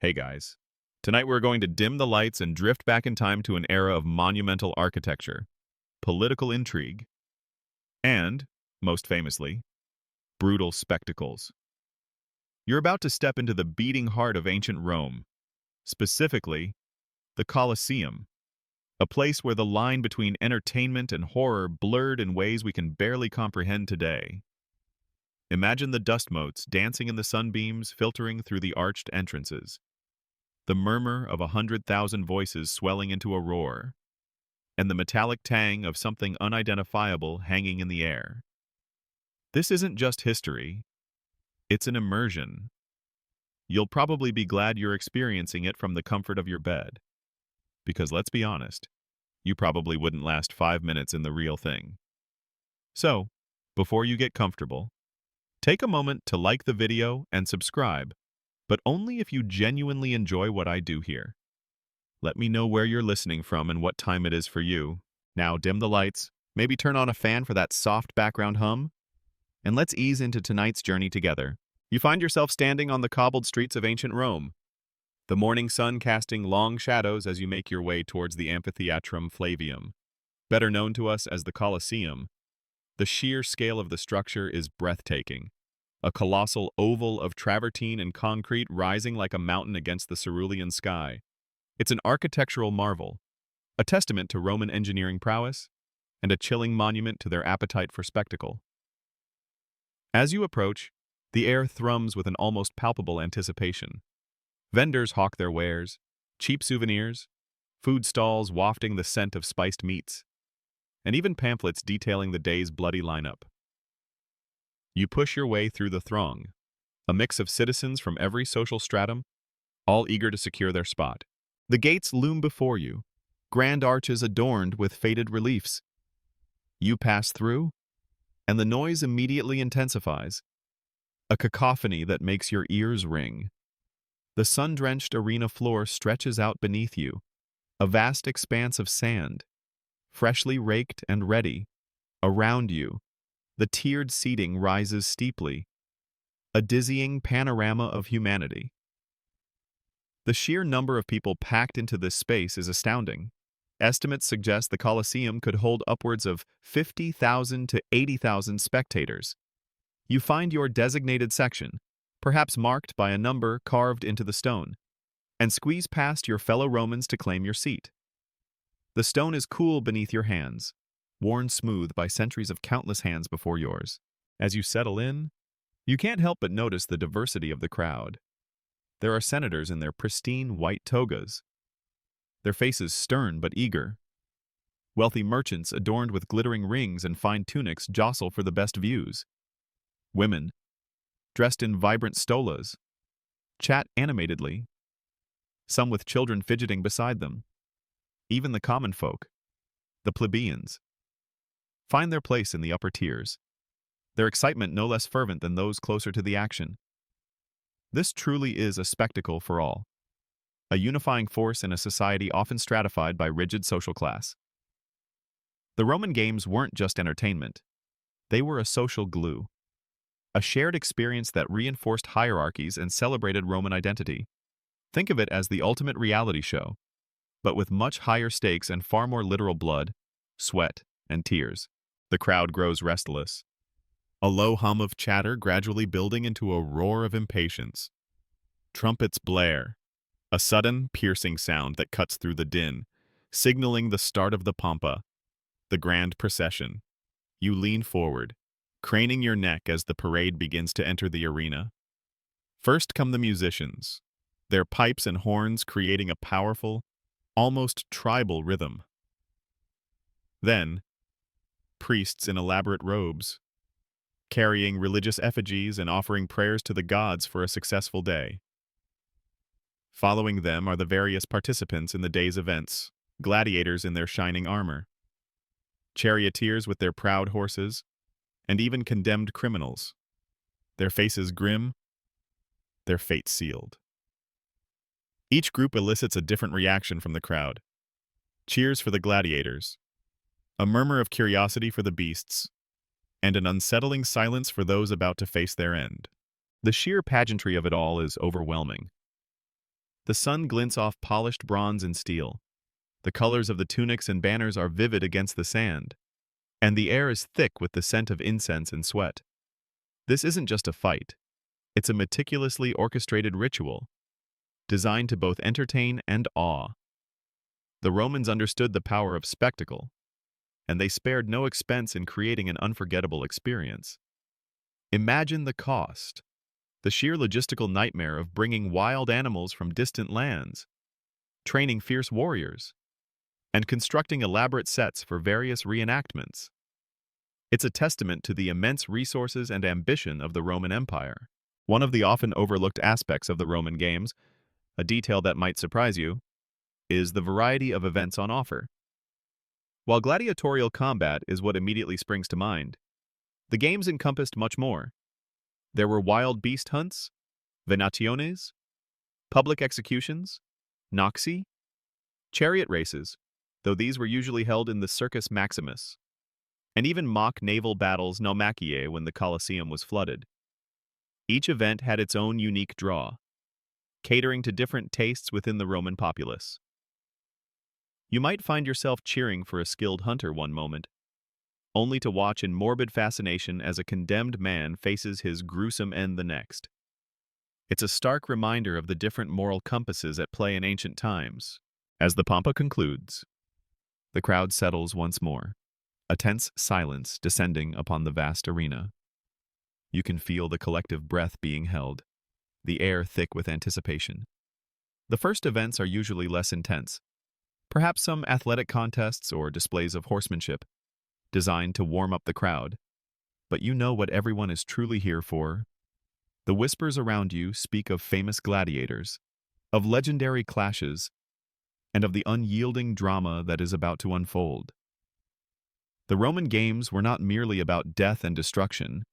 Hey guys. Tonight we're going to dim the lights and drift back in time to an era of monumental architecture, political intrigue, and, most famously, brutal spectacles. You're about to step into the beating heart of ancient Rome, specifically, the Colosseum, a place where the line between entertainment and horror blurred in ways we can barely comprehend today. Imagine the dust motes dancing in the sunbeams filtering through the arched entrances, the murmur of 100,000 voices swelling into a roar, and the metallic tang of something unidentifiable hanging in the air. This isn't just history, it's an immersion. You'll probably be glad you're experiencing it from the comfort of your bed. Because let's be honest, you probably wouldn't last 5 minutes in the real thing. So, before you get comfortable, take a moment to like the video and subscribe, but only if you genuinely enjoy what I do here. Let me know where you're listening from and what time it is for you. Now dim the lights, maybe turn on a fan for that soft background hum, and let's ease into tonight's journey together. You find yourself standing on the cobbled streets of ancient Rome, the morning sun casting long shadows as you make your way towards the Amphitheatrum Flavium. Better known to us as the Colosseum, the sheer scale of the structure is breathtaking. A colossal oval of travertine and concrete rising like a mountain against the cerulean sky. It's an architectural marvel, a testament to Roman engineering prowess, and a chilling monument to their appetite for spectacle. As you approach, the air thrums with an almost palpable anticipation. Vendors hawk their wares, cheap souvenirs, food stalls wafting the scent of spiced meats, and even pamphlets detailing the day's bloody lineup. You push your way through the throng, a mix of citizens from every social stratum, all eager to secure their spot. The gates loom before you, grand arches adorned with faded reliefs. You pass through, and the noise immediately intensifies, a cacophony that makes your ears ring. The sun-drenched arena floor stretches out beneath you, a vast expanse of sand, freshly raked and ready. Around you, the tiered seating rises steeply, a dizzying panorama of humanity. The sheer number of people packed into this space is astounding. Estimates suggest the Colosseum could hold upwards of 50,000 to 80,000 spectators. You find your designated section, perhaps marked by a number carved into the stone, and squeeze past your fellow Romans to claim your seat. The stone is cool beneath your hands, worn smooth by centuries of countless hands before yours. As you settle in, you can't help but notice the diversity of the crowd. There are senators in their pristine white togas, their faces stern but eager. Wealthy merchants adorned with glittering rings and fine tunics jostle for the best views. Women, dressed in vibrant stolas, chat animatedly, some with children fidgeting beside them. Even the common folk, the plebeians, find their place in the upper tiers, their excitement no less fervent than those closer to the action. This truly is a spectacle for all, a unifying force in a society often stratified by rigid social class. The Roman games weren't just entertainment, they were a social glue, a shared experience that reinforced hierarchies and celebrated Roman identity. Think of it as the ultimate reality show, but with much higher stakes and far more literal blood, sweat, and tears. The crowd grows restless, a low hum of chatter gradually building into a roar of impatience. Trumpets blare, a sudden, piercing sound that cuts through the din, signaling the start of the pompa, the grand procession. You lean forward, craning your neck as the parade begins to enter the arena. First come the musicians, their pipes and horns creating a powerful, almost tribal rhythm. Then, priests in elaborate robes, carrying religious effigies and offering prayers to the gods for a successful day. Following them are the various participants in the day's events, gladiators in their shining armor, charioteers with their proud horses, and even condemned criminals, their faces grim, their fate sealed. Each group elicits a different reaction from the crowd. Cheers for the gladiators, a murmur of curiosity for the beasts, and an unsettling silence for those about to face their end. The sheer pageantry of it all is overwhelming. The sun glints off polished bronze and steel. The colors of the tunics and banners are vivid against the sand, and the air is thick with the scent of incense and sweat. This isn't just a fight. It's a meticulously orchestrated ritual, designed to both entertain and awe. The Romans understood the power of spectacle, and they spared no expense in creating an unforgettable experience. Imagine the cost, the sheer logistical nightmare of bringing wild animals from distant lands, training fierce warriors, and constructing elaborate sets for various reenactments. It's a testament to the immense resources and ambition of the Roman Empire. One of the often overlooked aspects of the Roman games, a detail that might surprise you, is the variety of events on offer. While gladiatorial combat is what immediately springs to mind, the games encompassed much more. There were wild beast hunts, venationes, public executions, noxi, chariot races, though these were usually held in the Circus Maximus, and even mock naval battles naumachiae when the Colosseum was flooded. Each event had its own unique draw, catering to different tastes within the Roman populace. You might find yourself cheering for a skilled hunter one moment, only to watch in morbid fascination as a condemned man faces his gruesome end the next. It's a stark reminder of the different moral compasses at play in ancient times. As the Pampa concludes, the crowd settles once more, a tense silence descending upon the vast arena. You can feel the collective breath being held, the air thick with anticipation. The first events are usually less intense, perhaps some athletic contests or displays of horsemanship, designed to warm up the crowd. But you know what everyone is truly here for. The whispers around you speak of famous gladiators, of legendary clashes, and of the unyielding drama that is about to unfold. The Roman games were not merely about death and destruction.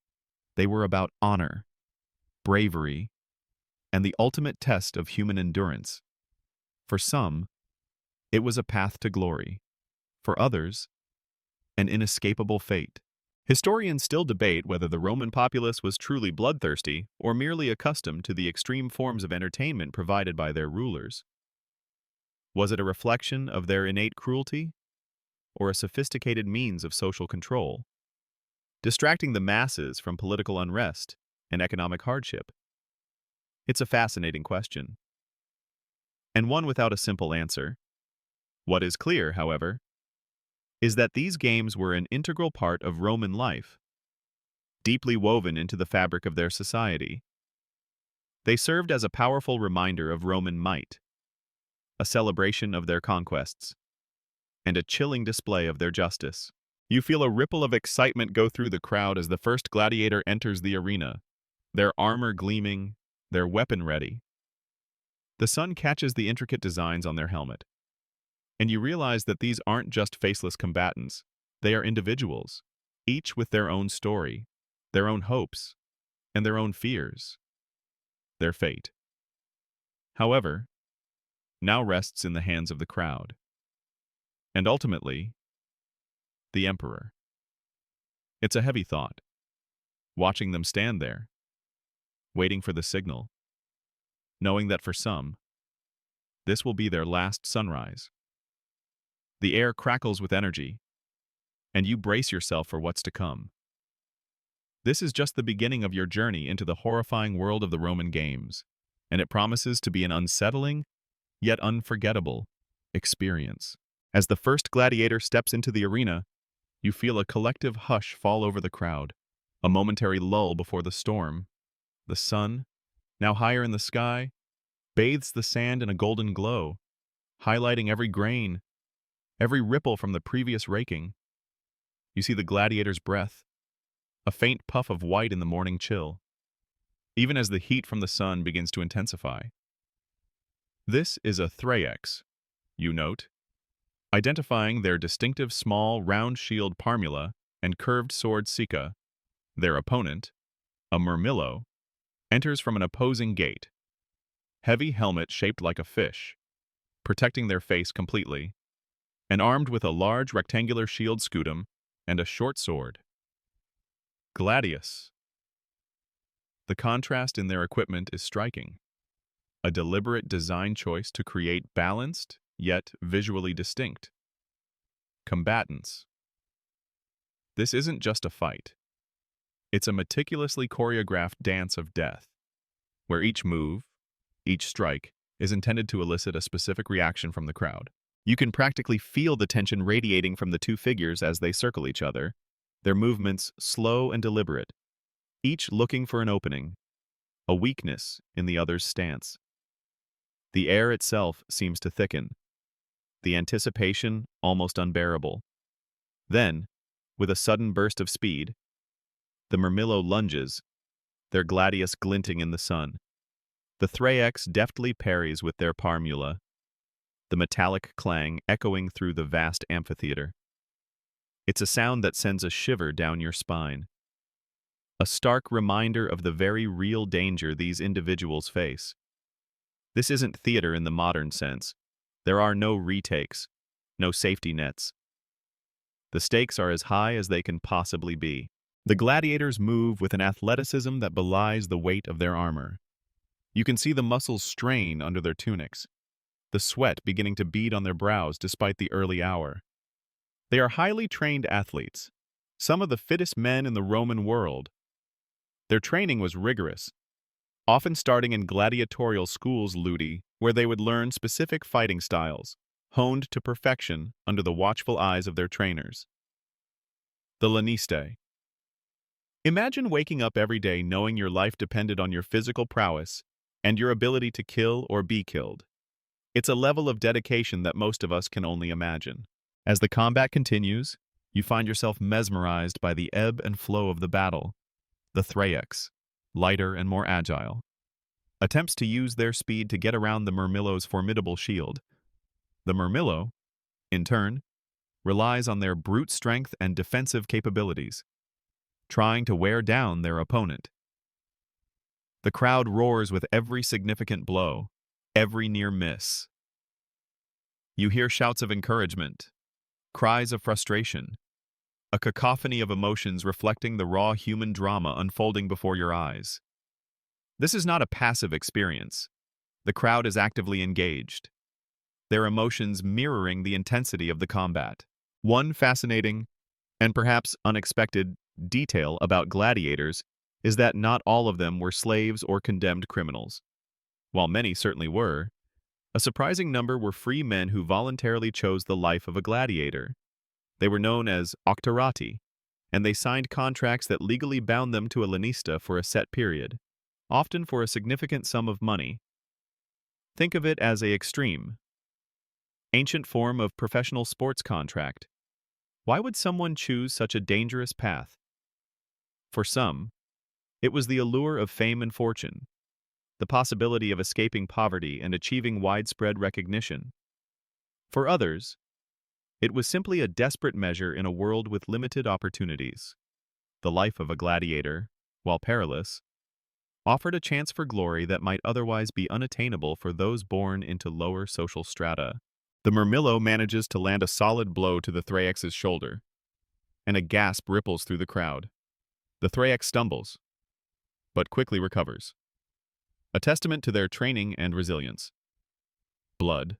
They were about honor, bravery, and the ultimate test of human endurance. For some, it was a path to glory. For others, an inescapable fate. Historians still debate whether the Roman populace was truly bloodthirsty or merely accustomed to the extreme forms of entertainment provided by their rulers. Was it a reflection of their innate cruelty, or a sophisticated means of social control, distracting the masses from political unrest and economic hardship? It's a fascinating question, and one without a simple answer. What is clear, however, is that these games were an integral part of Roman life, deeply woven into the fabric of their society. They served as a powerful reminder of Roman might, a celebration of their conquests, and a chilling display of their justice. You feel a ripple of excitement go through the crowd as the first gladiator enters the arena, their armor gleaming, their weapon ready. The sun catches the intricate designs on their helmet, and you realize that these aren't just faceless combatants. They are individuals, each with their own story, their own hopes, and their own fears. Their fate, however, now rests in the hands of the crowd, and ultimately, the emperor. It's a heavy thought, watching them stand there, waiting for the signal, knowing that for some, this will be their last sunrise. The air crackles with energy, and you brace yourself for what's to come. This is just the beginning of your journey into the horrifying world of the Roman games, and it promises to be an unsettling, yet unforgettable, experience. As the first gladiator steps into the arena, you feel a collective hush fall over the crowd, a momentary lull before the storm. The sun, now higher in the sky, bathes the sand in a golden glow, highlighting every grain, every ripple from the previous raking. You see the gladiator's breath, a faint puff of white in the morning chill, even as the heat from the sun begins to intensify. This is a thraex, you note, identifying their distinctive small, round shield parmula and curved sword sica. Their opponent, a murmillo, enters from an opposing gate, heavy helmet shaped like a fish, protecting their face completely, and armed with a large rectangular shield scutum and a short sword. Gladius. The contrast in their equipment is striking. a deliberate design choice to create balanced, yet visually distinct combatants. This isn't just a fight. It's a meticulously choreographed dance of death, where each move, each strike, is intended to elicit a specific reaction from the crowd. You can practically feel the tension radiating from the two figures as they circle each other, their movements slow and deliberate, each looking for an opening, a weakness in the other's stance. The air itself seems to thicken, the anticipation almost unbearable. Then, with a sudden burst of speed, the Murmillo lunges, their gladius glinting in the sun. The Thraex deftly parries with their parmula, the metallic clang echoing through the vast amphitheater. It's a sound that sends a shiver down your spine, a stark reminder of the very real danger these individuals face. This isn't theater in the modern sense. There are no retakes, no safety nets. The stakes are as high as they can possibly be. The gladiators move with an athleticism that belies the weight of their armor. You can see the muscles strain under their tunics, the sweat beginning to bead on their brows despite the early hour. They are highly trained athletes, some of the fittest men in the Roman world. Their training was rigorous, often starting in gladiatorial schools, ludi, where they would learn specific fighting styles, honed to perfection under the watchful eyes of their trainers. The laniste. Imagine waking up every day knowing your life depended on your physical prowess and your ability to kill or be killed. It's a level of dedication that most of us can only imagine. As the combat continues, you find yourself mesmerized by the ebb and flow of the battle. The Thraex, lighter and more agile, attempts to use their speed to get around the Murmillo's formidable shield. The Murmillo, in turn, relies on their brute strength and defensive capabilities, trying to wear down their opponent. The crowd roars with every significant blow, every near miss. You hear shouts of encouragement, cries of frustration, a cacophony of emotions reflecting the raw human drama unfolding before your eyes. This is not a passive experience. The crowd is actively engaged, their emotions mirroring the intensity of the combat. One fascinating, and perhaps unexpected, detail about gladiators is that not all of them were slaves or condemned criminals. While many certainly were, a surprising number were free men who voluntarily chose the life of a gladiator. They were known as octorati, and they signed contracts that legally bound them to a lanista for a set period, often for a significant sum of money. Think of it as an extreme, ancient form of professional sports contract. Why would someone choose such a dangerous path? For some, it was the allure of fame and fortune, the possibility of escaping poverty and achieving widespread recognition. For others, it was simply a desperate measure in a world with limited opportunities. The life of a gladiator, while perilous, offered a chance for glory that might otherwise be unattainable for those born into lower social strata. The Murmillo manages to land a solid blow to the Thraex's shoulder, and a gasp ripples through the crowd. The Thraex stumbles, but quickly recovers, a testament to their training and resilience. Blood,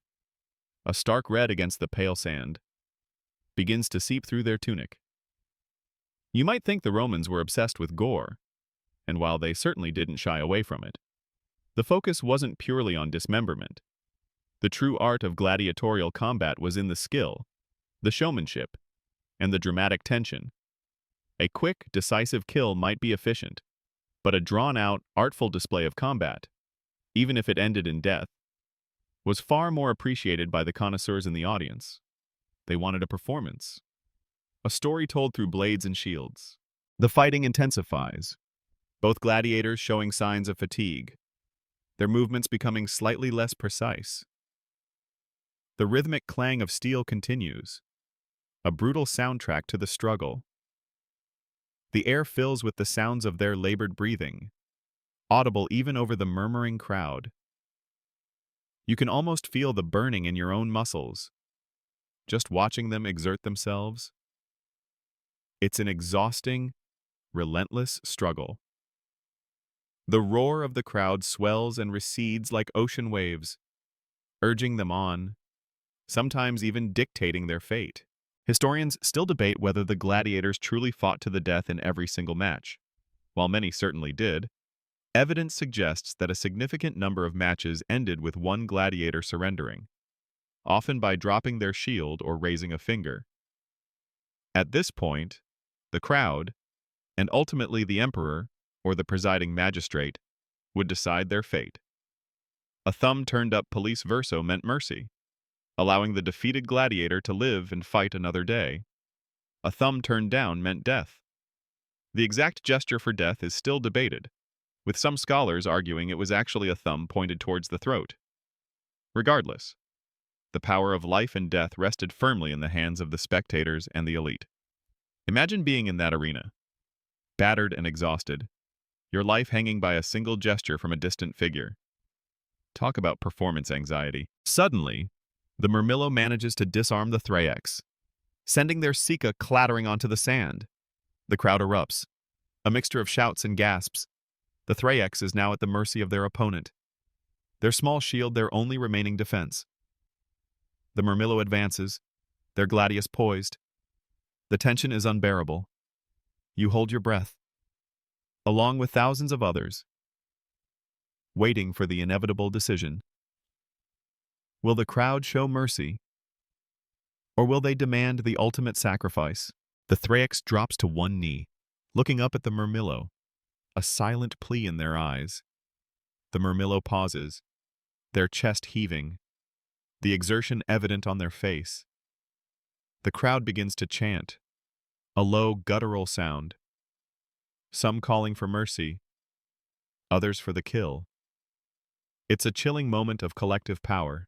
a stark red against the pale sand, begins to seep through their tunic. You might think the Romans were obsessed with gore, and while they certainly didn't shy away from it, the focus wasn't purely on dismemberment. The true art of gladiatorial combat was in the skill, the showmanship, and the dramatic tension. A quick, decisive kill might be efficient, but a drawn-out, artful display of combat, even if it ended in death, was far more appreciated by the connoisseurs in the audience. They wanted a performance, a story told through blades and shields. The fighting intensifies, both gladiators showing signs of fatigue, their movements becoming slightly less precise. The rhythmic clang of steel continues, a brutal soundtrack to the struggle. The air fills with the sounds of their labored breathing, audible even over the murmuring crowd. You can almost feel the burning in your own muscles, just watching them exert themselves. It's an exhausting, relentless struggle. The roar of the crowd swells and recedes like ocean waves, urging them on, sometimes even dictating their fate. Historians still debate whether the gladiators truly fought to the death in every single match. While many certainly did, evidence suggests that a significant number of matches ended with one gladiator surrendering, often by dropping their shield or raising a finger. At this point, the crowd, and ultimately the emperor, or the presiding magistrate, would decide their fate. A thumb turned up police verso meant mercy, allowing the defeated gladiator to live and fight another day. A thumb turned down meant death. The exact gesture for death is still debated, with some scholars arguing it was actually a thumb pointed towards the throat. Regardless, the power of life and death rested firmly in the hands of the spectators and the elite. Imagine being in that arena, battered and exhausted, your life hanging by a single gesture from a distant figure. Talk about performance anxiety. Suddenly, the Murmillo manages to disarm the Thraex, sending their Sika clattering onto the sand. The crowd erupts, a mixture of shouts and gasps. The Thraex is now at the mercy of their opponent, their small shield their only remaining defense. The Murmillo advances, their gladius poised. The tension is unbearable. You hold your breath, along with thousands of others, waiting for the inevitable decision. Will the crowd show mercy, or will they demand the ultimate sacrifice? The Thraex drops to one knee, looking up at the Murmillo, a silent plea in their eyes. The Murmillo pauses, their chest heaving, the exertion evident on their face. The crowd begins to chant, a low guttural sound, some calling for mercy, others for the kill. It's a chilling moment of collective power,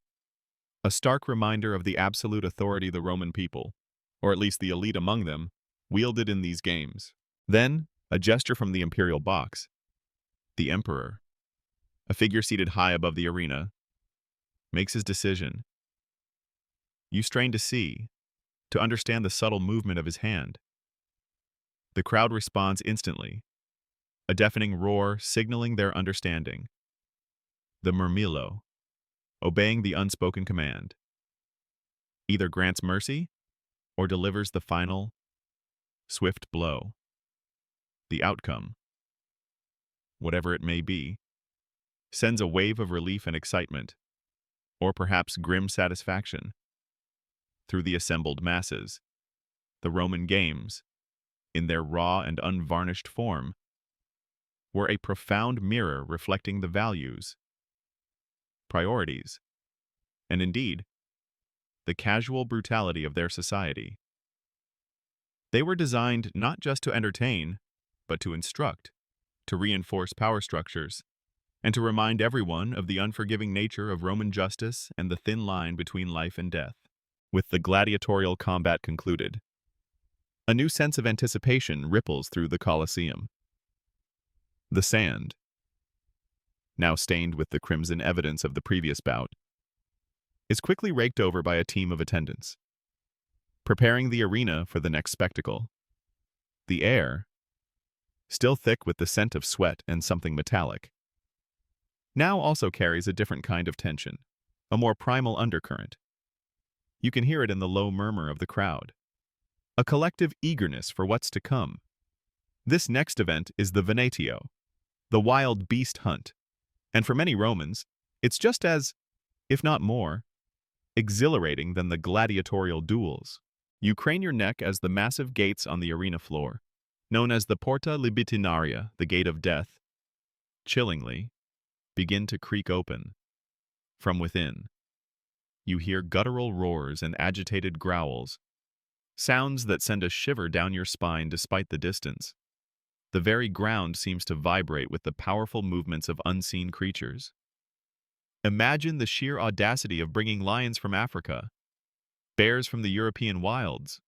a stark reminder of the absolute authority the Roman people, or at least the elite among them, wielded in these games. Then, a gesture from the imperial box. The emperor, a figure seated high above the arena, makes his decision. You strain to see, to understand the subtle movement of his hand. The crowd responds instantly, a deafening roar signaling their understanding. The Murmillo, obeying the unspoken command, either grants mercy or delivers the final, swift blow. The outcome, whatever it may be, sends a wave of relief and excitement, or perhaps grim satisfaction, through the assembled masses. The Roman games, in their raw and unvarnished form, were a profound mirror reflecting the values, priorities, and indeed, the casual brutality of their society. They were designed not just to entertain, but to instruct, to reinforce power structures, and to remind everyone of the unforgiving nature of Roman justice and the thin line between life and death. With the gladiatorial combat concluded, a new sense of anticipation ripples through the Colosseum. The sand, now stained with the crimson evidence of the previous bout, is quickly raked over by a team of attendants, preparing the arena for the next spectacle. The air, still thick with the scent of sweat and something metallic, now also carries a different kind of tension, a more primal undercurrent. You can hear it in the low murmur of the crowd, a collective eagerness for what's to come. This next event is the Venatio, the wild beast hunt, and for many Romans, it's just as, if not more, exhilarating than the gladiatorial duels. You crane your neck as the massive gates on the arena floor, known as the Porta Libitinaria, the Gate of Death, chillingly, begin to creak open. From within, you hear guttural roars and agitated growls, sounds that send a shiver down your spine despite the distance. The very ground seems to vibrate with the powerful movements of unseen creatures. Imagine the sheer audacity of bringing lions from Africa, bears from the European wilds,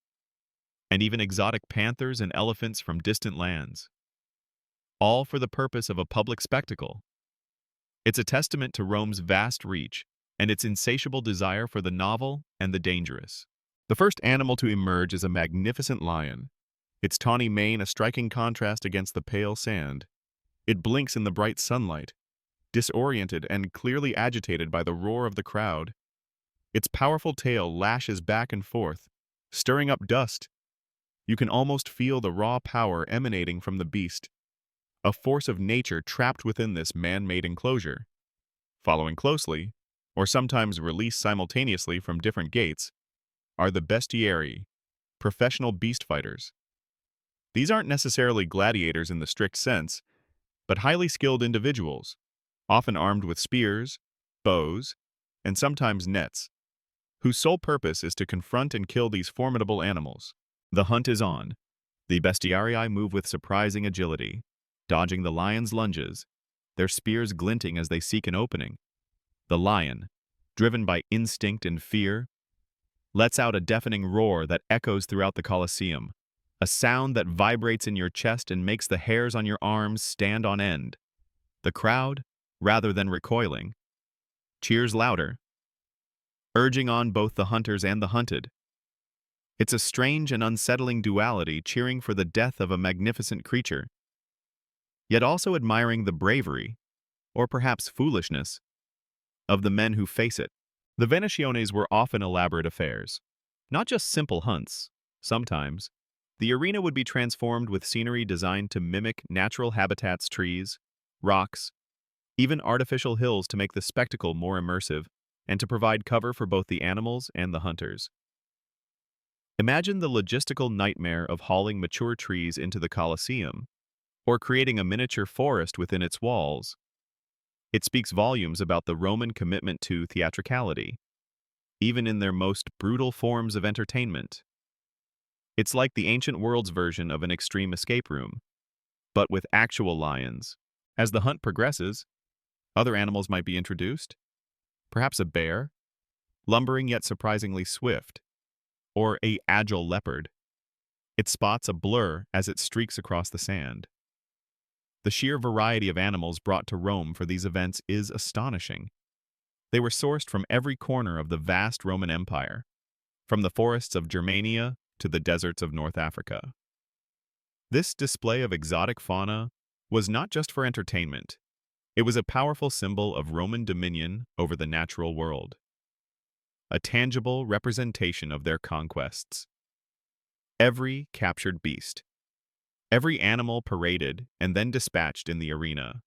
and even exotic panthers and elephants from distant lands, all for the purpose of a public spectacle. It's a testament to Rome's vast reach and its insatiable desire for the novel and the dangerous. The first animal to emerge is a magnificent lion, its tawny mane a striking contrast against the pale sand. It blinks in the bright sunlight, disoriented and clearly agitated by the roar of the crowd. Its powerful tail lashes back and forth, stirring up dust. You can almost feel the raw power emanating from the beast, a force of nature trapped within this man-made enclosure. Following closely, or sometimes released simultaneously from different gates, are the bestiarii, professional beast fighters. These aren't necessarily gladiators in the strict sense, but highly skilled individuals, often armed with spears, bows, and sometimes nets, whose sole purpose is to confront and kill these formidable animals. The hunt is on. The bestiarii move with surprising agility, dodging the lion's lunges, their spears glinting as they seek an opening. The lion, driven by instinct and fear, lets out a deafening roar that echoes throughout the Colosseum, a sound that vibrates in your chest and makes the hairs on your arms stand on end. The crowd, rather than recoiling, cheers louder, urging on both the hunters and the hunted. It's a strange and unsettling duality, cheering for the death of a magnificent creature, yet also admiring the bravery, or perhaps foolishness, of the men who face it. The Venationes were often elaborate affairs, not just simple hunts. Sometimes, the arena would be transformed with scenery designed to mimic natural habitats, trees, rocks, even artificial hills to make the spectacle more immersive and to provide cover for both the animals and the hunters. Imagine the logistical nightmare of hauling mature trees into the Colosseum, or creating a miniature forest within its walls. It speaks volumes about the Roman commitment to theatricality, even in their most brutal forms of entertainment. It's like the ancient world's version of an extreme escape room, but with actual lions. As the hunt progresses, other animals might be introduced. Perhaps a bear, lumbering yet surprisingly swift, or an agile leopard. Its spots a blur as it streaks across the sand. The sheer variety of animals brought to Rome for these events is astonishing. They were sourced from every corner of the vast Roman Empire, from the forests of Germania to the deserts of North Africa. This display of exotic fauna was not just for entertainment. It was a powerful symbol of Roman dominion over the natural world, a tangible representation of their conquests. Every captured beast, every animal paraded and then dispatched in the arena,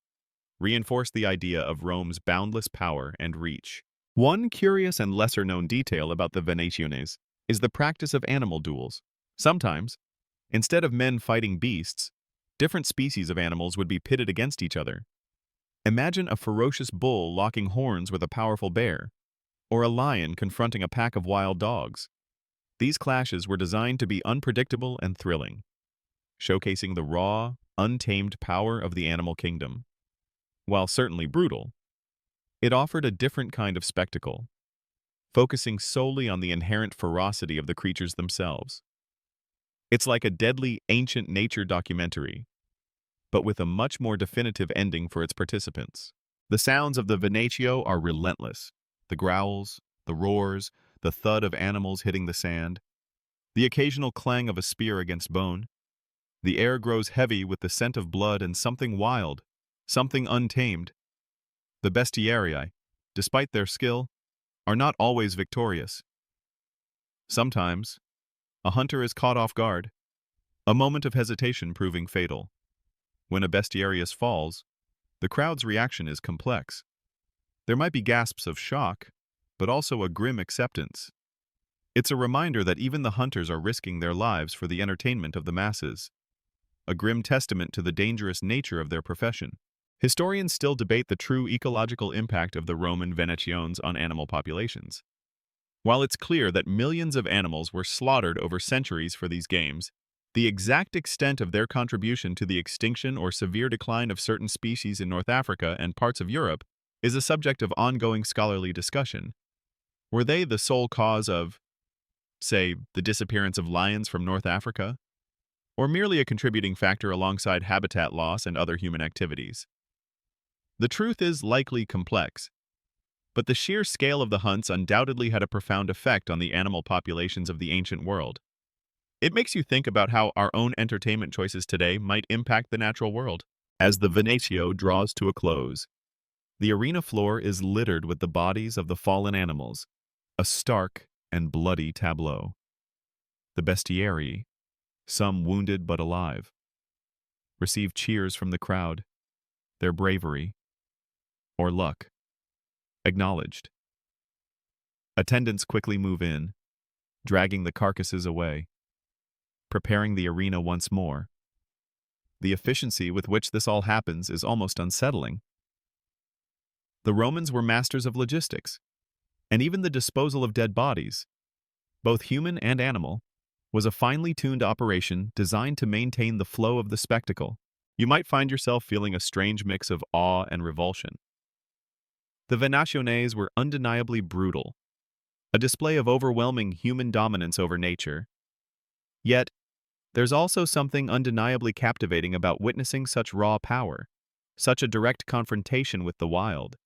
reinforced the idea of Rome's boundless power and reach. One curious and lesser-known detail about the Venationes is the practice of animal duels. Sometimes, instead of men fighting beasts, different species of animals would be pitted against each other. Imagine a ferocious bull locking horns with a powerful bear, or a lion confronting a pack of wild dogs. These clashes were designed to be unpredictable and thrilling, showcasing the raw, untamed power of the animal kingdom. While certainly brutal, it offered a different kind of spectacle, focusing solely on the inherent ferocity of the creatures themselves. It's like a deadly ancient nature documentary, but with a much more definitive ending for its participants. The sounds of the Venatio are relentless. The growls, the roars, the thud of animals hitting the sand, the occasional clang of a spear against bone. The air grows heavy with the scent of blood and something wild, something untamed. The bestiarii, despite their skill, are not always victorious. Sometimes, a hunter is caught off guard, a moment of hesitation proving fatal. When a bestiarius falls, the crowd's reaction is complex. There might be gasps of shock, but also a grim acceptance. It's a reminder that even the hunters are risking their lives for the entertainment of the masses, a grim testament to the dangerous nature of their profession. Historians still debate the true ecological impact of the Roman Venationes on animal populations. While it's clear that millions of animals were slaughtered over centuries for these games, the exact extent of their contribution to the extinction or severe decline of certain species in North Africa and parts of Europe is a subject of ongoing scholarly discussion. Were they the sole cause of, say, the disappearance of lions from North Africa, or merely a contributing factor alongside habitat loss and other human activities? The truth is likely complex, but the sheer scale of the hunts undoubtedly had a profound effect on the animal populations of the ancient world. It makes you think about how our own entertainment choices today might impact the natural world. As the Venatio draws to a close, the arena floor is littered with the bodies of the fallen animals, a stark and bloody tableau. The bestiarii, some wounded but alive, receive cheers from the crowd, their bravery, or luck, acknowledged. Attendants quickly move in, dragging the carcasses away, preparing the arena once more. The efficiency with which this all happens is almost unsettling. The Romans were masters of logistics, and even the disposal of dead bodies, both human and animal, was a finely tuned operation designed to maintain the flow of the spectacle. You might find yourself feeling a strange mix of awe and revulsion. The Venationes were undeniably brutal, a display of overwhelming human dominance over nature. Yet, there's also something undeniably captivating about witnessing such raw power, such a direct confrontation with the wild.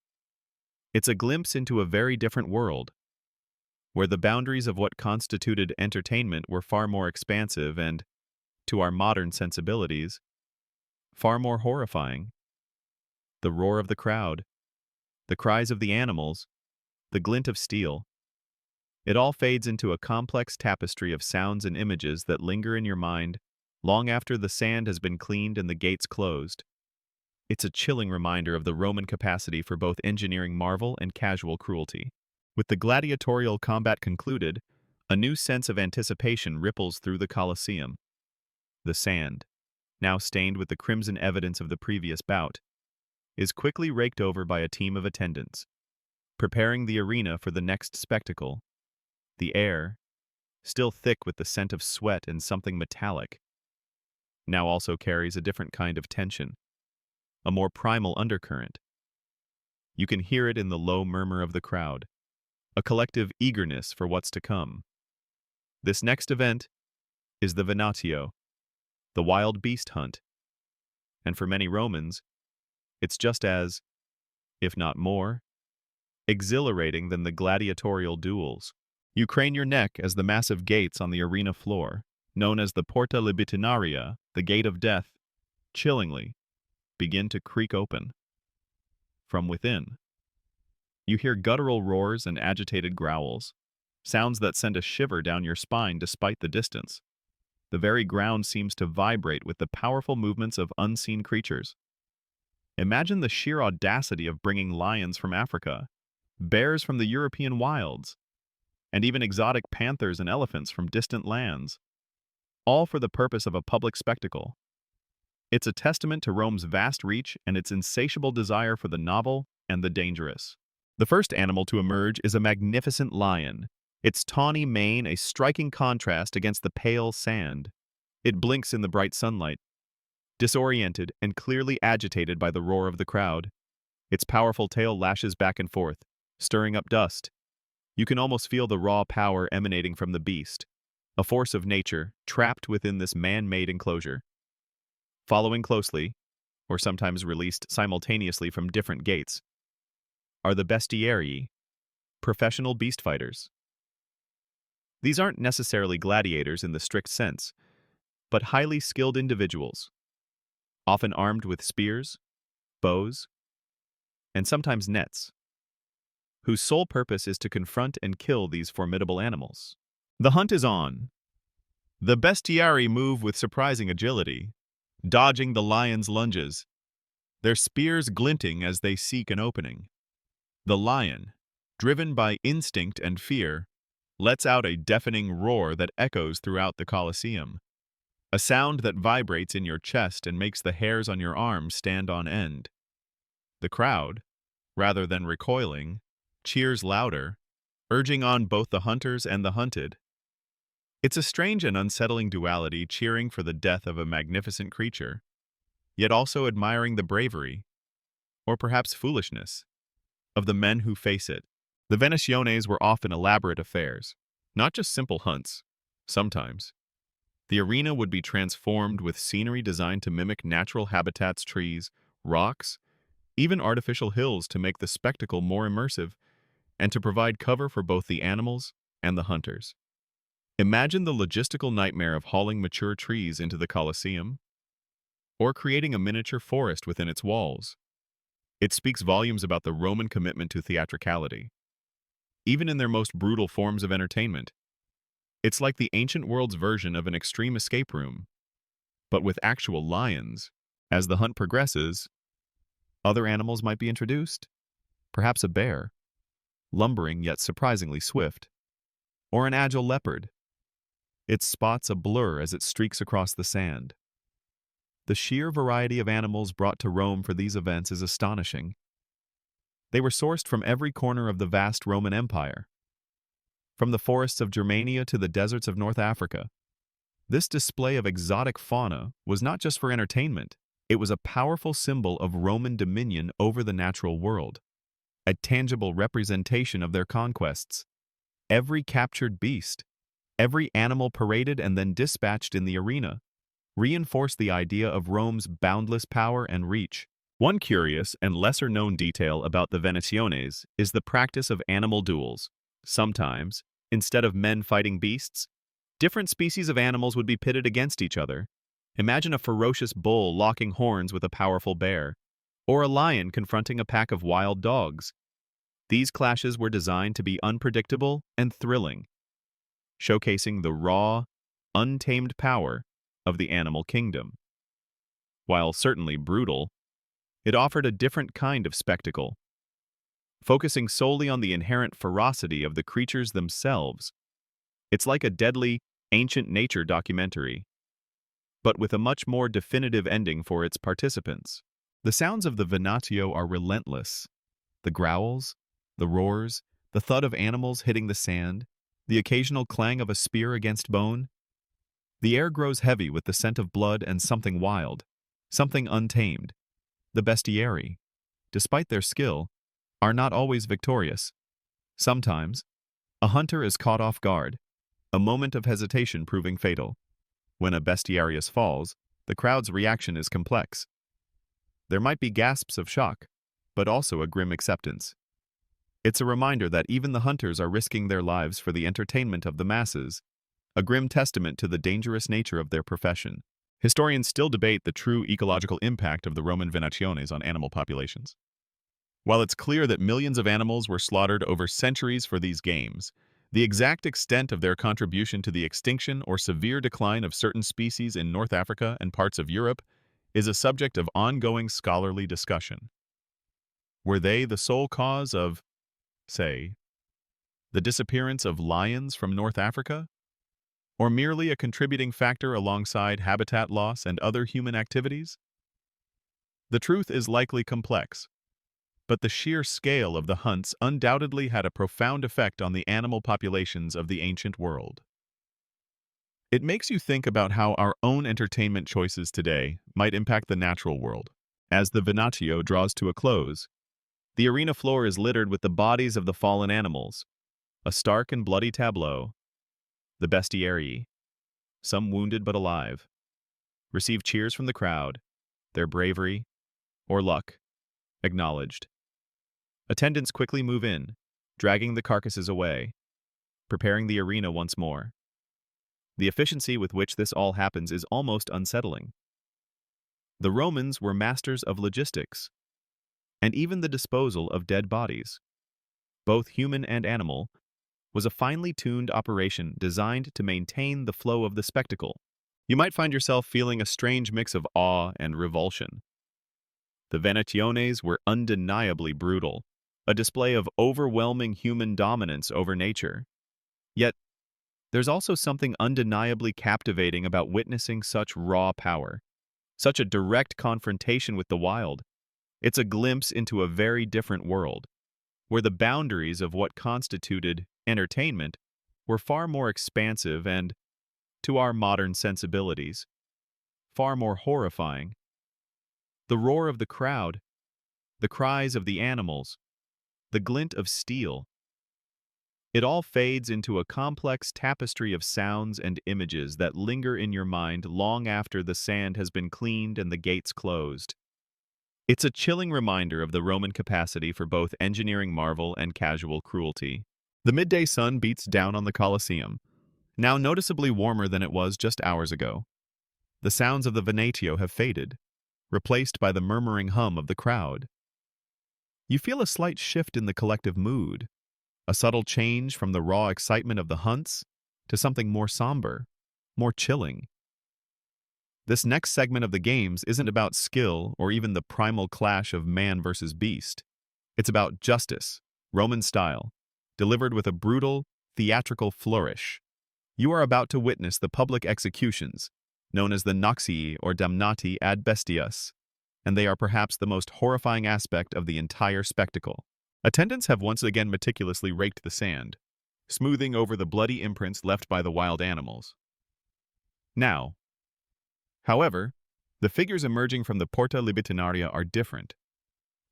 It's a glimpse into a very different world, where the boundaries of what constituted entertainment were far more expansive and, to our modern sensibilities, far more horrifying. The roar of the crowd, the cries of the animals, the glint of steel, it all fades into a complex tapestry of sounds and images that linger in your mind long after the sand has been cleaned and the gates closed. It's a chilling reminder of the Roman capacity for both engineering marvel and casual cruelty. With the gladiatorial combat concluded, a new sense of anticipation ripples through the Colosseum. The sand, now stained with the crimson evidence of the previous bout, is quickly raked over by a team of attendants, preparing the arena for the next spectacle. The air, still thick with the scent of sweat and something metallic, now also carries a different kind of tension, a more primal undercurrent. You can hear it in the low murmur of the crowd, a collective eagerness for what's to come. This next event is the Venatio, the wild beast hunt, and for many Romans, it's just as, if not more, exhilarating than the gladiatorial duels. You crane your neck as the massive gates on the arena floor, known as the Porta Libitinaria, the Gate of Death, chillingly begin to creak open. From within, you hear guttural roars and agitated growls, sounds that send a shiver down your spine despite the distance. The very ground seems to vibrate with the powerful movements of unseen creatures. Imagine the sheer audacity of bringing lions from Africa, bears from the European wilds, and even exotic panthers and elephants from distant lands, all for the purpose of a public spectacle. It's a testament to Rome's vast reach and its insatiable desire for the novel and the dangerous. The first animal to emerge is a magnificent lion, its tawny mane a striking contrast against the pale sand. It blinks in the bright sunlight, disoriented and clearly agitated by the roar of the crowd. Its powerful tail lashes back and forth, stirring up dust. You can almost feel the raw power emanating from the beast, a force of nature trapped within this man-made enclosure. Following closely, or sometimes released simultaneously from different gates, are the bestiarii, professional beast fighters. These aren't necessarily gladiators in the strict sense, but highly skilled individuals, often armed with spears, bows, and sometimes nets, whose sole purpose is to confront and kill these formidable animals. The hunt is on. The bestiarii move with surprising agility, dodging the lion's lunges, their spears glinting as they seek an opening. The lion, driven by instinct and fear, lets out a deafening roar that echoes throughout the Colosseum, a sound that vibrates in your chest and makes the hairs on your arms stand on end. The crowd, rather than recoiling, cheers louder, urging on both the hunters and the hunted. It's a strange and unsettling duality, cheering for the death of a magnificent creature, yet also admiring the bravery, or perhaps foolishness, of the men who face it. The Venationes were often elaborate affairs, not just simple hunts. Sometimes, the arena would be transformed with scenery designed to mimic natural habitats, trees, rocks, even artificial hills to make the spectacle more immersive and to provide cover for both the animals and the hunters. Imagine the logistical nightmare of hauling mature trees into the Colosseum. or creating a miniature forest within its walls. It speaks volumes about the Roman commitment to theatricality. Even in their most brutal forms of entertainment, it's like the ancient world's version of an extreme escape room, but with actual lions. As the hunt progresses, other animals might be introduced, perhaps a bear, lumbering yet surprisingly swift, or an agile leopard, its spots a blur as it streaks across the sand. The sheer variety of animals brought to Rome for these events is astonishing. They were sourced from every corner of the vast Roman Empire, from the forests of Germania to the deserts of North Africa. This display of exotic fauna was not just for entertainment, it was a powerful symbol of Roman dominion over the natural world, a tangible representation of their conquests. Every captured beast, every animal paraded and then dispatched in the arena, reinforced the idea of Rome's boundless power and reach. One curious and lesser-known detail about the Venationes is the practice of animal duels. Sometimes, instead of men fighting beasts, different species of animals would be pitted against each other. Imagine a ferocious bull locking horns with a powerful bear, or a lion confronting a pack of wild dogs. These clashes were designed to be unpredictable and thrilling, showcasing the raw, untamed power of the animal kingdom. While certainly brutal, it offered a different kind of spectacle, focusing solely on the inherent ferocity of the creatures themselves. It's like a deadly, ancient nature documentary, but with a much more definitive ending for its participants. The sounds of the Venatio are relentless. The growls, the roars, the thud of animals hitting the sand, the occasional clang of a spear against bone. The air grows heavy with the scent of blood and something wild, something untamed. The bestiarii, despite their skill, are not always victorious. Sometimes, a hunter is caught off guard, a moment of hesitation proving fatal. When a bestiarius falls, the crowd's reaction is complex. There might be gasps of shock, but also a grim acceptance. It's a reminder that even the hunters are risking their lives for the entertainment of the masses, a grim testament to the dangerous nature of their profession. Historians still debate the true ecological impact of the Roman Venationes on animal populations. While it's clear that millions of animals were slaughtered over centuries for these games, the exact extent of their contribution to the extinction or severe decline of certain species in North Africa and parts of Europe is a subject of ongoing scholarly discussion. Were they the sole cause of, say, the disappearance of lions from North Africa? Or merely a contributing factor alongside habitat loss and other human activities? The truth is likely complex, but the sheer scale of the hunts undoubtedly had a profound effect on the animal populations of the ancient world. It makes you think about how our own entertainment choices today might impact the natural world. As the Venatio draws to a close, the arena floor is littered with the bodies of the fallen animals, a stark and bloody tableau. The bestiarii, some wounded but alive, receive cheers from the crowd, their bravery, or luck, acknowledged. Attendants quickly move in, dragging the carcasses away, preparing the arena once more. The efficiency with which this all happens is almost unsettling. The Romans were masters of logistics, and even the disposal of dead bodies, both human and animal, was a finely tuned operation designed to maintain the flow of the spectacle. You might find yourself feeling a strange mix of awe and revulsion. The Venationes were undeniably brutal, a display of overwhelming human dominance over nature. Yet, there's also something undeniably captivating about witnessing such raw power, such a direct confrontation with the wild. It's a glimpse into a very different world, where the boundaries of what constituted entertainment were far more expansive and, to our modern sensibilities, far more horrifying. The roar of the crowd, the cries of the animals, the glint of steel, it all fades into a complex tapestry of sounds and images that linger in your mind long after the sand has been cleaned and the gates closed. It's a chilling reminder of the Roman capacity for both engineering marvel and casual cruelty. The midday sun beats down on the Colosseum, now noticeably warmer than it was just hours ago. The sounds of the Venatio have faded, replaced by the murmuring hum of the crowd. You feel a slight shift in the collective mood, a subtle change from the raw excitement of the hunts to something more somber, more chilling. This next segment of the games isn't about skill or even the primal clash of man versus beast. It's about justice, Roman style, delivered with a brutal, theatrical flourish. You are about to witness the public executions, known as the noxii or damnati ad bestias, and they are perhaps the most horrifying aspect of the entire spectacle. Attendants have once again meticulously raked the sand, smoothing over the bloody imprints left by the wild animals. Now, however, the figures emerging from the Porta Libitinaria are different.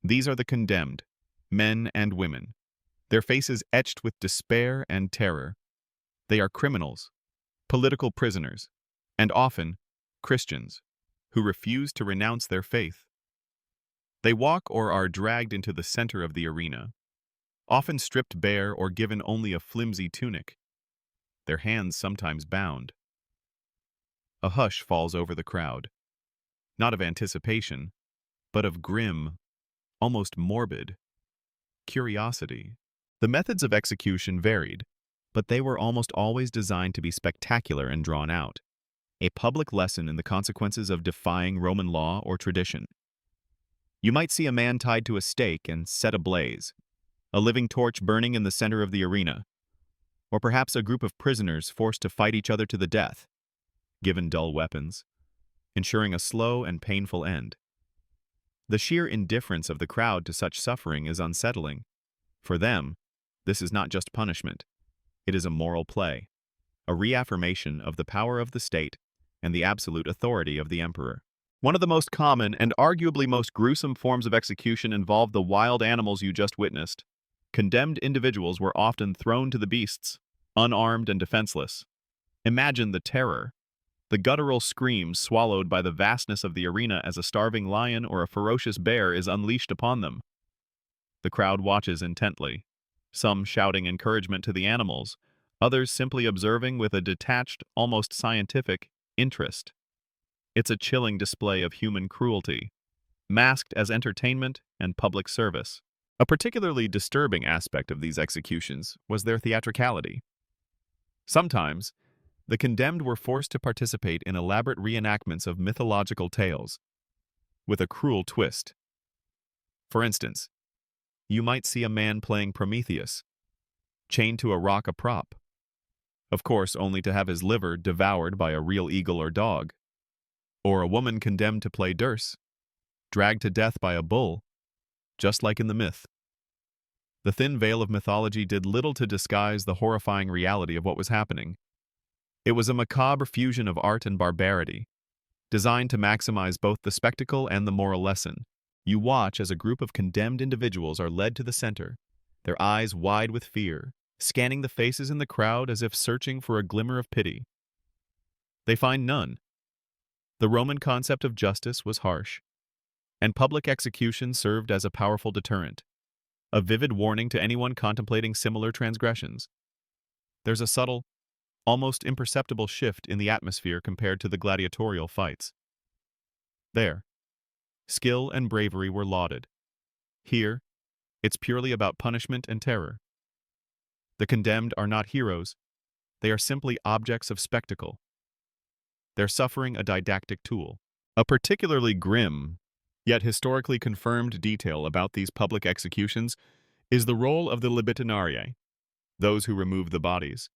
These are the condemned, men and women, their faces etched with despair and terror. They are criminals, political prisoners, and often Christians, who refuse to renounce their faith. They walk or are dragged into the center of the arena, often stripped bare or given only a flimsy tunic, their hands sometimes bound. A hush falls over the crowd, not of anticipation, but of grim, almost morbid, curiosity. The methods of execution varied, but they were almost always designed to be spectacular and drawn out, a public lesson in the consequences of defying Roman law or tradition. You might see a man tied to a stake and set ablaze, a living torch burning in the center of the arena, or perhaps a group of prisoners forced to fight each other to the death, given dull weapons, ensuring a slow and painful end. The sheer indifference of the crowd to such suffering is unsettling. For them, this is not just punishment. It is a moral play, a reaffirmation of the power of the state and the absolute authority of the emperor. One of the most common and arguably most gruesome forms of execution involved the wild animals you just witnessed. Condemned individuals were often thrown to the beasts, unarmed and defenseless. Imagine the terror, the guttural screams swallowed by the vastness of the arena as a starving lion or a ferocious bear is unleashed upon them. The crowd watches intently, some shouting encouragement to the animals, others simply observing with a detached, almost scientific, interest. It's a chilling display of human cruelty, masked as entertainment and public service. A particularly disturbing aspect of these executions was their theatricality. Sometimes, the condemned were forced to participate in elaborate reenactments of mythological tales, with a cruel twist. For instance, you might see a man playing Prometheus, chained to a rock a prop, of course only to have his liver devoured by a real eagle or dog, or a woman condemned to play Dirce, dragged to death by a bull, just like in the myth. The thin veil of mythology did little to disguise the horrifying reality of what was happening. It was a macabre fusion of art and barbarity, designed to maximize both the spectacle and the moral lesson. You watch as a group of condemned individuals are led to the center, their eyes wide with fear, scanning the faces in the crowd as if searching for a glimmer of pity. They find none. The Roman concept of justice was harsh, and public execution served as a powerful deterrent, a vivid warning to anyone contemplating similar transgressions. There's a subtle, almost imperceptible shift in the atmosphere compared to the gladiatorial fights. There, skill and bravery were lauded. Here, it's purely about punishment and terror. The condemned are not heroes, they are simply objects of spectacle. Their suffering a didactic tool. A particularly grim, yet historically confirmed detail about these public executions is the role of the libitinarii, those who remove the bodies.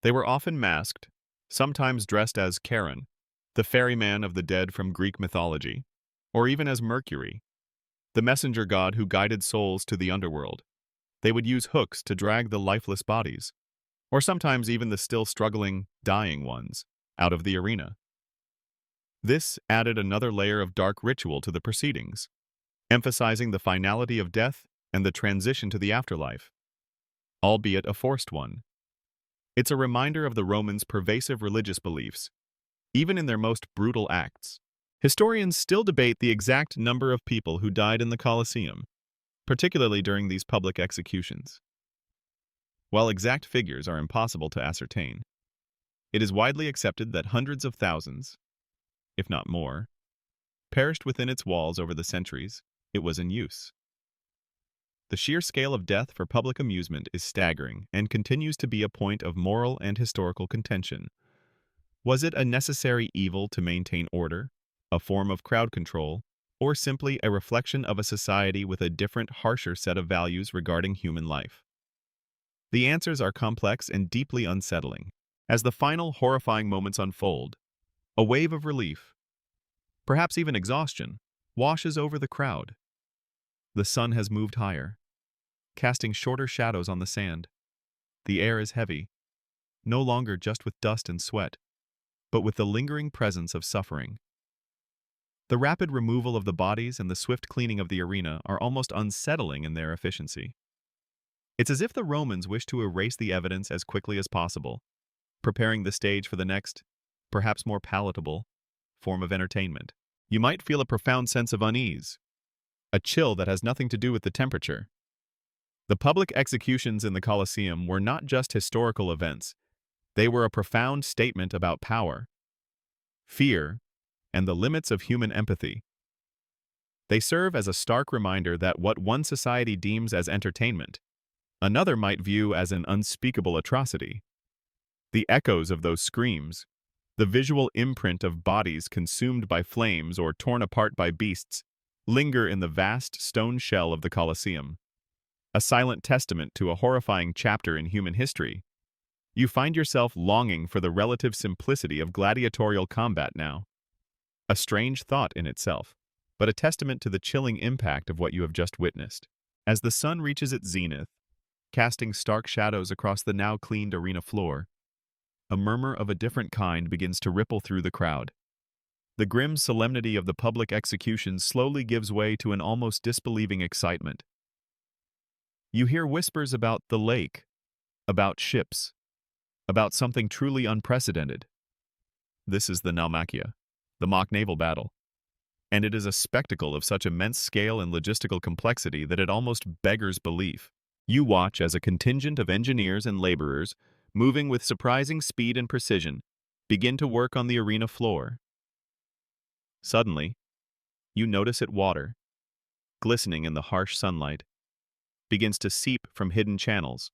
They were often masked, sometimes dressed as Charon, the ferryman of the dead from Greek mythology, or even as Mercury, the messenger god who guided souls to the underworld. They would use hooks to drag the lifeless bodies, or sometimes even the still struggling, dying ones, out of the arena. This added another layer of dark ritual to the proceedings, emphasizing the finality of death and the transition to the afterlife, albeit a forced one. It's a reminder of the Romans' pervasive religious beliefs, even in their most brutal acts. Historians still debate the exact number of people who died in the Colosseum, particularly during these public executions. While exact figures are impossible to ascertain, it is widely accepted that hundreds of thousands, if not more, Perished within its walls over the centuries, it was in use. The sheer scale of death for public amusement is staggering and continues to be a point of moral and historical contention. Was it a necessary evil to maintain order, a form of crowd control, or simply a reflection of a society with a different, harsher set of values regarding human life? The answers are complex and deeply unsettling. As the final horrifying moments unfold, a wave of relief, perhaps even exhaustion, washes over the crowd. The sun has moved higher, casting shorter shadows on the sand. The air is heavy, no longer just with dust and sweat, but with the lingering presence of suffering. The rapid removal of the bodies and the swift cleaning of the arena are almost unsettling in their efficiency. It's as if the Romans wished to erase the evidence as quickly as possible, preparing the stage for the next, perhaps more palatable, form of entertainment. You might feel a profound sense of unease, a chill that has nothing to do with the temperature. The public executions in the Colosseum were not just historical events, they were a profound statement about power, fear, and the limits of human empathy. They serve as a stark reminder that what one society deems as entertainment, another might view as an unspeakable atrocity. The echoes of those screams, the visual imprint of bodies consumed by flames or torn apart by beasts, linger in the vast stone shell of the Colosseum, a silent testament to a horrifying chapter in human history. You find yourself longing for the relative simplicity of gladiatorial combat now. A strange thought in itself, but a testament to the chilling impact of what you have just witnessed. As the sun reaches its zenith, casting stark shadows across the now cleaned arena floor, a murmur of a different kind begins to ripple through the crowd. The grim solemnity of the public execution slowly gives way to an almost disbelieving excitement. You hear whispers about the lake, about ships, about something truly unprecedented. This is the Naumachia, the mock naval battle, and it is a spectacle of such immense scale and logistical complexity that it almost beggars belief. You watch as a contingent of engineers and laborers, moving with surprising speed and precision, begin to work on the arena floor. Suddenly, you notice that water, glistening in the harsh sunlight, begins to seep from hidden channels,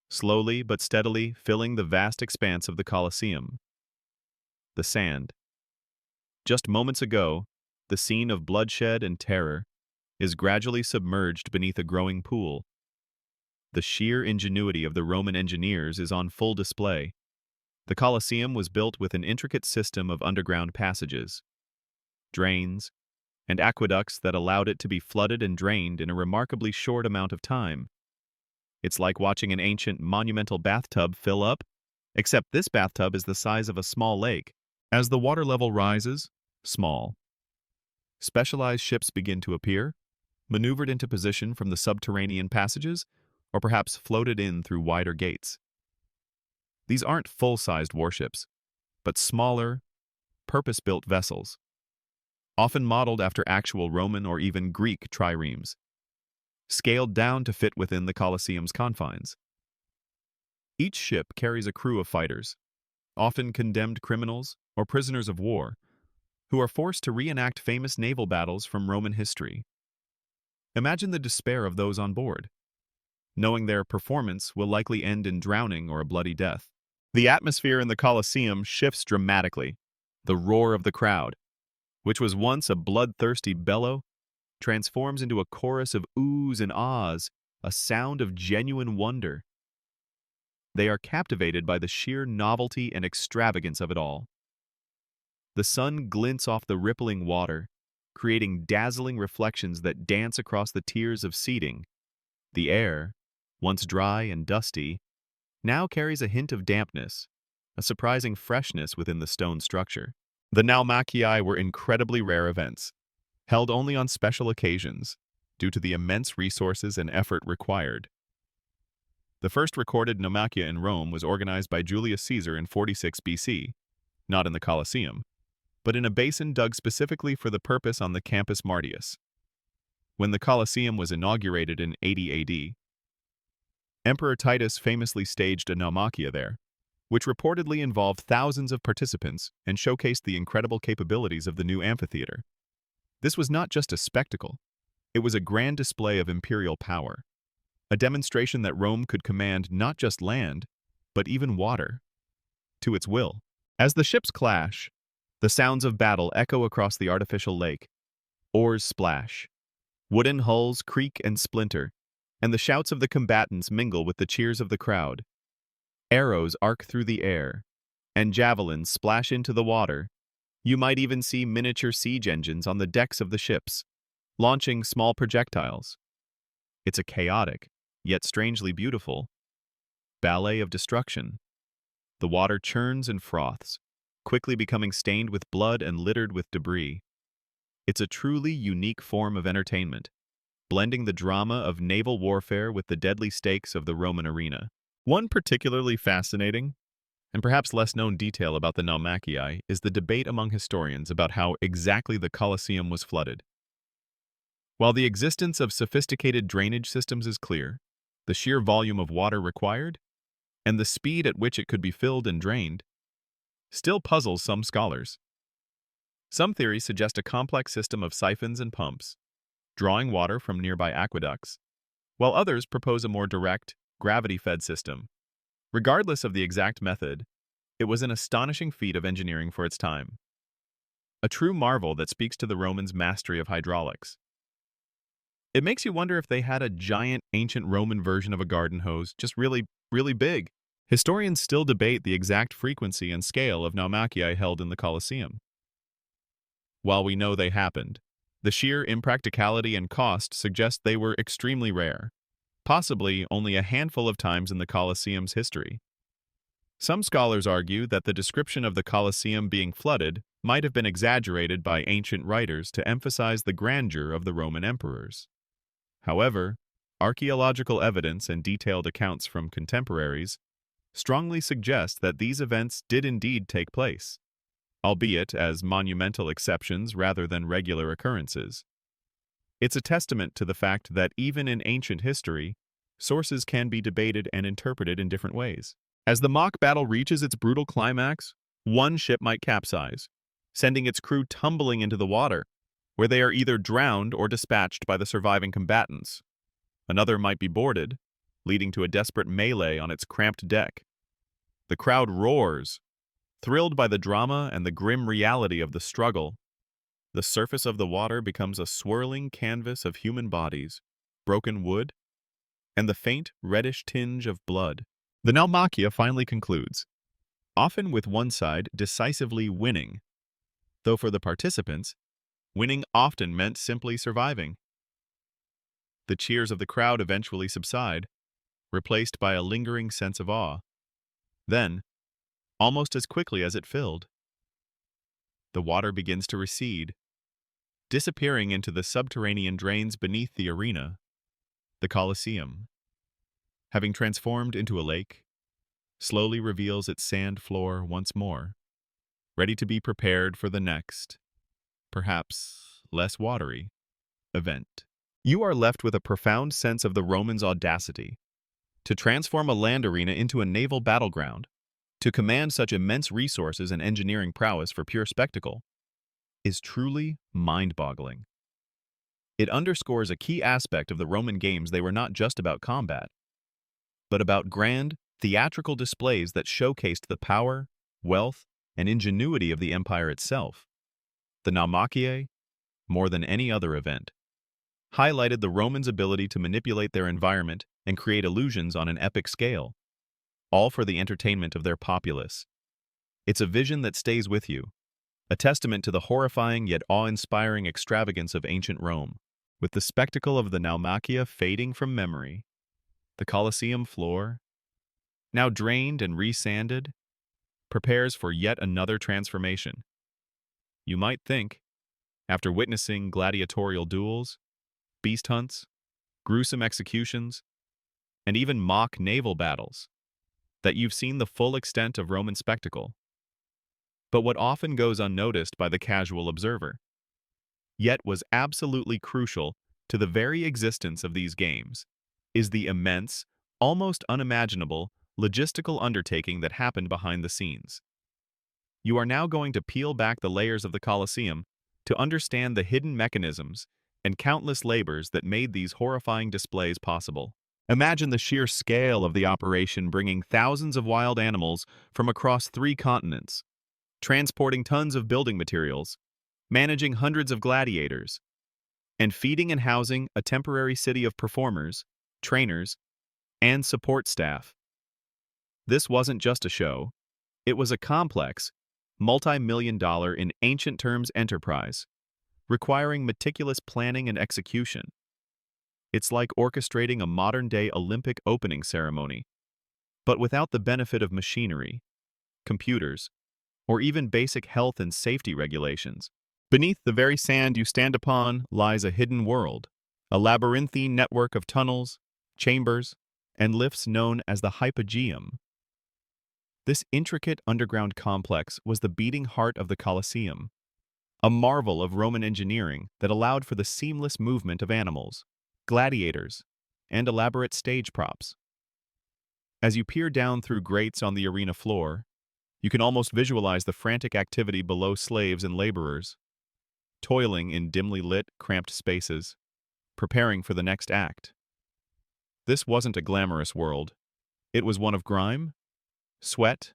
slowly but steadily filling the vast expanse of the Colosseum. The sand, just moments ago, the scene of bloodshed and terror, is gradually submerged beneath a growing pool. The sheer ingenuity of the Roman engineers is on full display. The Colosseum was built with an intricate system of underground passages, drains, and aqueducts that allowed it to be flooded and drained in a remarkably short amount of time. It's like watching an ancient monumental bathtub fill up, except this bathtub is the size of a small lake. As the water level rises, small, specialized ships begin to appear, maneuvered into position from the subterranean passages, or perhaps floated in through wider gates. These aren't full-sized warships, but smaller, purpose-built vessels, often modeled after actual Roman or even Greek triremes, scaled down to fit within the Colosseum's confines. Each ship carries a crew of fighters, often condemned criminals or prisoners of war, who are forced to reenact famous naval battles from Roman history. Imagine the despair of those on board, knowing their performance will likely end in drowning or a bloody death. The atmosphere in the Colosseum shifts dramatically. The roar of the crowd, which was once a bloodthirsty bellow, transforms into a chorus of oohs and ahs, a sound of genuine wonder. They are captivated by the sheer novelty and extravagance of it all. The sun glints off the rippling water, creating dazzling reflections that dance across the tiers of seating. The air, once dry and dusty, now carries a hint of dampness, a surprising freshness within the stone structure. The Naumachii were incredibly rare events, held only on special occasions, due to the immense resources and effort required. The first recorded Naumachia in Rome was organized by Julius Caesar in 46 BC, not in the Colosseum, but in a basin dug specifically for the purpose on the Campus Martius. When the Colosseum was inaugurated in 80 AD, Emperor Titus famously staged a Naumachia there, which reportedly involved thousands of participants and showcased the incredible capabilities of the new amphitheater. This was not just a spectacle. It was a grand display of imperial power, a demonstration that Rome could command not just land, but even water, to its will. As the ships clash, the sounds of battle echo across the artificial lake. Oars splash, wooden hulls creak and splinter, and the shouts of the combatants mingle with the cheers of the crowd. Arrows arc through the air, and javelins splash into the water. You might even see miniature siege engines on the decks of the ships, launching small projectiles. It's a chaotic, yet strangely beautiful, ballet of destruction. The water churns and froths, quickly becoming stained with blood and littered with debris. It's a truly unique form of entertainment, blending the drama of naval warfare with the deadly stakes of the Roman arena. One particularly fascinating and perhaps less known detail about the Naumachii is the debate among historians about how exactly the Colosseum was flooded. While the existence of sophisticated drainage systems is clear, the sheer volume of water required, and the speed at which it could be filled and drained, still puzzles some scholars. Some theories suggest a complex system of siphons and pumps, drawing water from nearby aqueducts, while others propose a more direct, gravity-fed system. Regardless of the exact method, it was an astonishing feat of engineering for its time. A true marvel that speaks to the Romans' mastery of hydraulics. It makes you wonder if they had a giant ancient Roman version of a garden hose, just really, really big. Historians still debate the exact frequency and scale of Naumachii held in the Colosseum. While we know they happened, the sheer impracticality and cost suggest they were extremely rare, possibly only a handful of times in the Colosseum's history. Some scholars argue that the description of the Colosseum being flooded might have been exaggerated by ancient writers to emphasize the grandeur of the Roman emperors. However, archaeological evidence and detailed accounts from contemporaries strongly suggest that these events did indeed take place, albeit as monumental exceptions rather than regular occurrences. It's a testament to the fact that even in ancient history, sources can be debated and interpreted in different ways. As the mock battle reaches its brutal climax, one ship might capsize, sending its crew tumbling into the water, where they are either drowned or dispatched by the surviving combatants. Another might be boarded, leading to a desperate melee on its cramped deck. The crowd roars, thrilled by the drama and the grim reality of the struggle. The surface of the water becomes a swirling canvas of human bodies, broken wood, and the faint reddish tinge of blood. The Naumachia finally concludes, often with one side decisively winning, though for the participants, winning often meant simply surviving. The cheers of the crowd eventually subside, replaced by a lingering sense of awe. Then, almost as quickly as it filled, the water begins to recede, disappearing into the subterranean drains beneath the arena. The Colosseum, having transformed into a lake, slowly reveals its sand floor once more, ready to be prepared for the next, perhaps less watery, event. You are left with a profound sense of the Romans' audacity to transform a land arena into a naval battleground, to command such immense resources and engineering prowess for pure spectacle, is truly mind-boggling. It underscores a key aspect of the Roman games. They were not just about combat, but about grand, theatrical displays that showcased the power, wealth, and ingenuity of the empire itself. The Naumachii, more than any other event, highlighted the Romans' ability to manipulate their environment and create illusions on an epic scale, all for the entertainment of their populace. It's a vision that stays with you, a testament to the horrifying yet awe-inspiring extravagance of ancient Rome. With the spectacle of the Naumachia fading from memory, the Colosseum floor, now drained and resanded, prepares for yet another transformation. You might think, after witnessing gladiatorial duels, beast hunts, gruesome executions, and even mock naval battles, that you've seen the full extent of Roman spectacle. But what often goes unnoticed by the casual observer, yet was absolutely crucial to the very existence of these games, is the immense, almost unimaginable, logistical undertaking that happened behind the scenes. You are now going to peel back the layers of the Colosseum to understand the hidden mechanisms and countless labors that made these horrifying displays possible. Imagine the sheer scale of the operation, bringing thousands of wild animals from across 3 continents, transporting tons of building materials, managing hundreds of gladiators, and feeding and housing a temporary city of performers, trainers, and support staff. This wasn't just a show. It was a complex, multi-million-dollar in ancient terms enterprise, requiring meticulous planning and execution. It's like orchestrating a modern-day Olympic opening ceremony, but without the benefit of machinery, computers, or even basic health and safety regulations. Beneath the very sand you stand upon lies a hidden world, a labyrinthine network of tunnels, chambers, and lifts known as the Hypogeum. This intricate underground complex was the beating heart of the Colosseum, a marvel of Roman engineering that allowed for the seamless movement of animals, gladiators, and elaborate stage props. As you peer down through grates on the arena floor, you can almost visualize the frantic activity below slaves and laborers, toiling in dimly lit, cramped spaces, preparing for the next act. This wasn't a glamorous world. It was one of grime, sweat,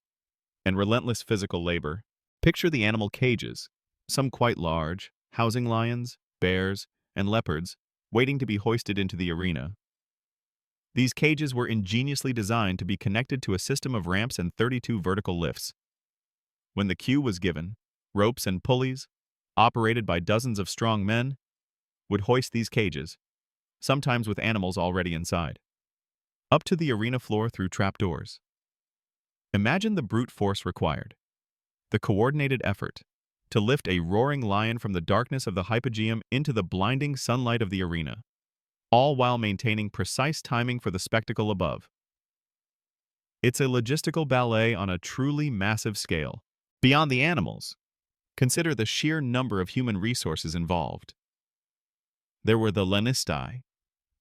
and relentless physical labor. Picture the animal cages, some quite large, housing lions, bears, and leopards, waiting to be hoisted into the arena. These cages were ingeniously designed to be connected to a system of ramps and 32 vertical lifts. When the cue was given, ropes and pulleys, operated by dozens of strong men, would hoist these cages, sometimes with animals already inside, up to the arena floor through trapdoors. Imagine the brute force required, the coordinated effort, to lift a roaring lion from the darkness of the Hypogeum into the blinding sunlight of the arena, all while maintaining precise timing for the spectacle above. It's a logistical ballet on a truly massive scale. Beyond the animals, consider the sheer number of human resources involved. There were the Lenistai,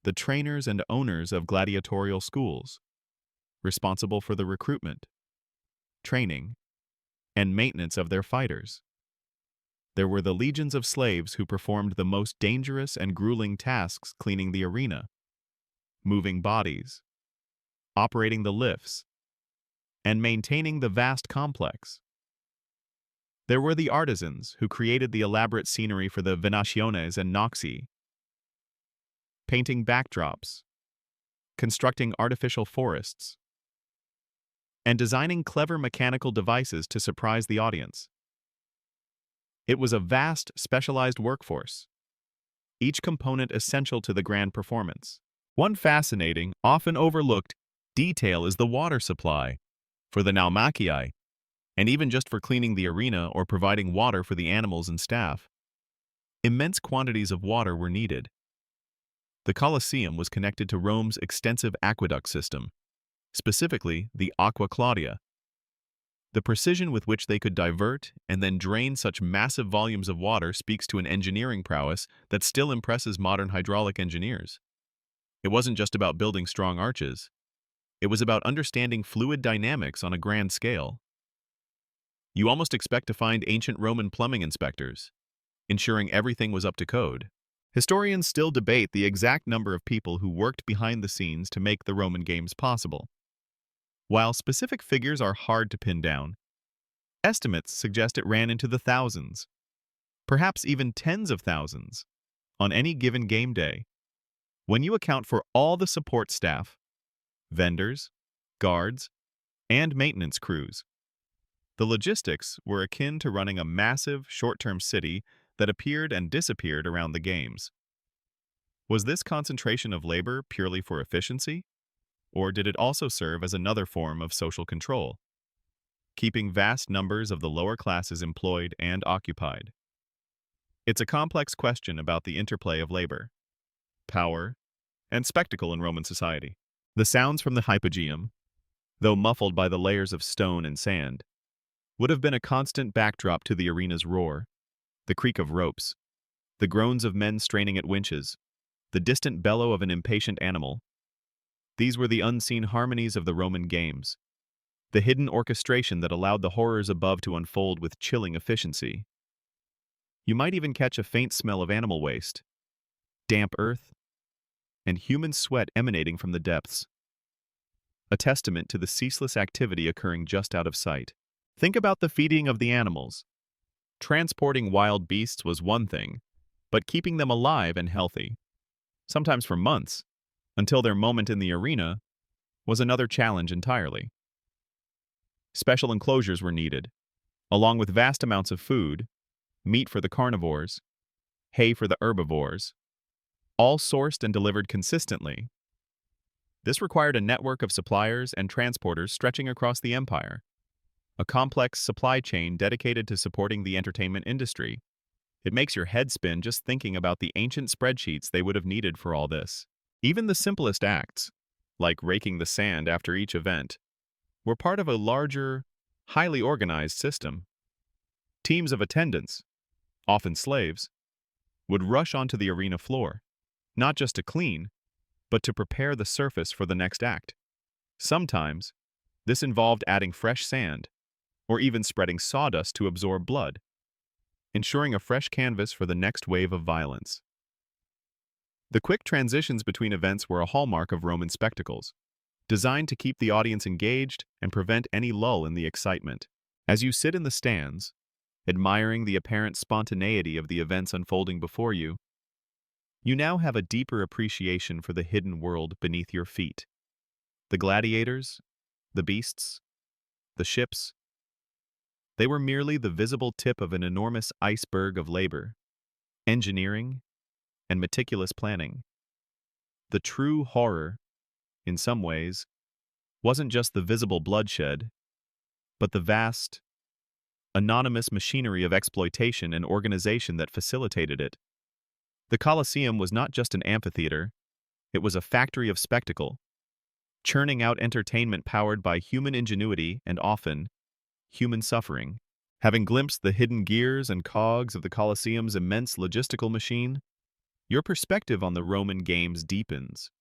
the trainers and owners of gladiatorial schools, responsible for the recruitment, training, and maintenance of their fighters. There were the legions of slaves who performed the most dangerous and grueling tasks, cleaning the arena, moving bodies, operating the lifts, and maintaining the vast complex. There were the artisans who created the elaborate scenery for the Venaciones and Noxi, painting backdrops, constructing artificial forests, and designing clever mechanical devices to surprise the audience. It was a vast, specialized workforce, each component essential to the grand performance. One fascinating, often overlooked, detail is the water supply. For the naumachii, and even just for cleaning the arena or providing water for the animals and staff, immense quantities of water were needed. The Colosseum was connected to Rome's extensive aqueduct system, specifically the Aqua Claudia. The precision with which they could divert and then drain such massive volumes of water speaks to an engineering prowess that still impresses modern hydraulic engineers. It wasn't just about building strong arches. It was about understanding fluid dynamics on a grand scale. You almost expect to find ancient Roman plumbing inspectors, ensuring everything was up to code. Historians still debate the exact number of people who worked behind the scenes to make the Roman Games possible. While specific figures are hard to pin down, estimates suggest it ran into the thousands, perhaps even tens of thousands, on any given game day. When you account for all the support staff, vendors, guards, and maintenance crews, the logistics were akin to running a massive, short-term city that appeared and disappeared around the games. Was this concentration of labor purely for efficiency? Or did it also serve as another form of social control, keeping vast numbers of the lower classes employed and occupied? It's a complex question about the interplay of labor, power, and spectacle in Roman society. The sounds from the Hypogeum, though muffled by the layers of stone and sand, would have been a constant backdrop to the arena's roar. The creak of ropes, the groans of men straining at winches, the distant bellow of an impatient animal. These were the unseen harmonies of the Roman games, the hidden orchestration that allowed the horrors above to unfold with chilling efficiency. You might even catch a faint smell of animal waste, damp earth, and human sweat emanating from the depths, a testament to the ceaseless activity occurring just out of sight. Think about the feeding of the animals. Transporting wild beasts was one thing, but keeping them alive and healthy, sometimes for months, until their moment in the arena, was another challenge entirely. Special enclosures were needed, along with vast amounts of food, meat for the carnivores, hay for the herbivores, all sourced and delivered consistently. This required a network of suppliers and transporters stretching across the empire, a complex supply chain dedicated to supporting the entertainment industry. It makes your head spin just thinking about the ancient spreadsheets they would have needed for all this. Even the simplest acts, like raking the sand after each event, were part of a larger, highly organized system. Teams of attendants, often slaves, would rush onto the arena floor, not just to clean, but to prepare the surface for the next act. Sometimes, this involved adding fresh sand, or even spreading sawdust to absorb blood, ensuring a fresh canvas for the next wave of violence. The quick transitions between events were a hallmark of Roman spectacles, designed to keep the audience engaged and prevent any lull in the excitement. As you sit in the stands, admiring the apparent spontaneity of the events unfolding before you, you now have a deeper appreciation for the hidden world beneath your feet. The gladiators, the beasts, the ships, they were merely the visible tip of an enormous iceberg of labor, engineering, and meticulous planning. The true horror, in some ways, wasn't just the visible bloodshed, but the vast, anonymous machinery of exploitation and organization that facilitated it. The Colosseum was not just an amphitheater, it was a factory of spectacle, churning out entertainment powered by human ingenuity and often, human suffering. Having glimpsed the hidden gears and cogs of the Colosseum's immense logistical machine, your perspective on the Roman games deepens.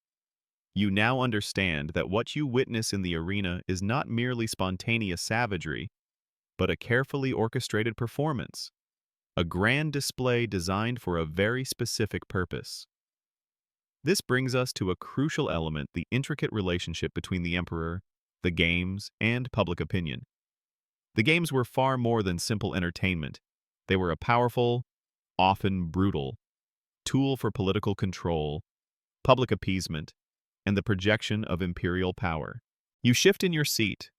You now understand that what you witness in the arena is not merely spontaneous savagery, but a carefully orchestrated performance, a grand display designed for a very specific purpose. This brings us to a crucial element: the intricate relationship between the emperor, the games, and public opinion. The games were far more than simple entertainment. They were a powerful, often brutal, tool for political control, public appeasement, and the projection of imperial power. You shift in your seat,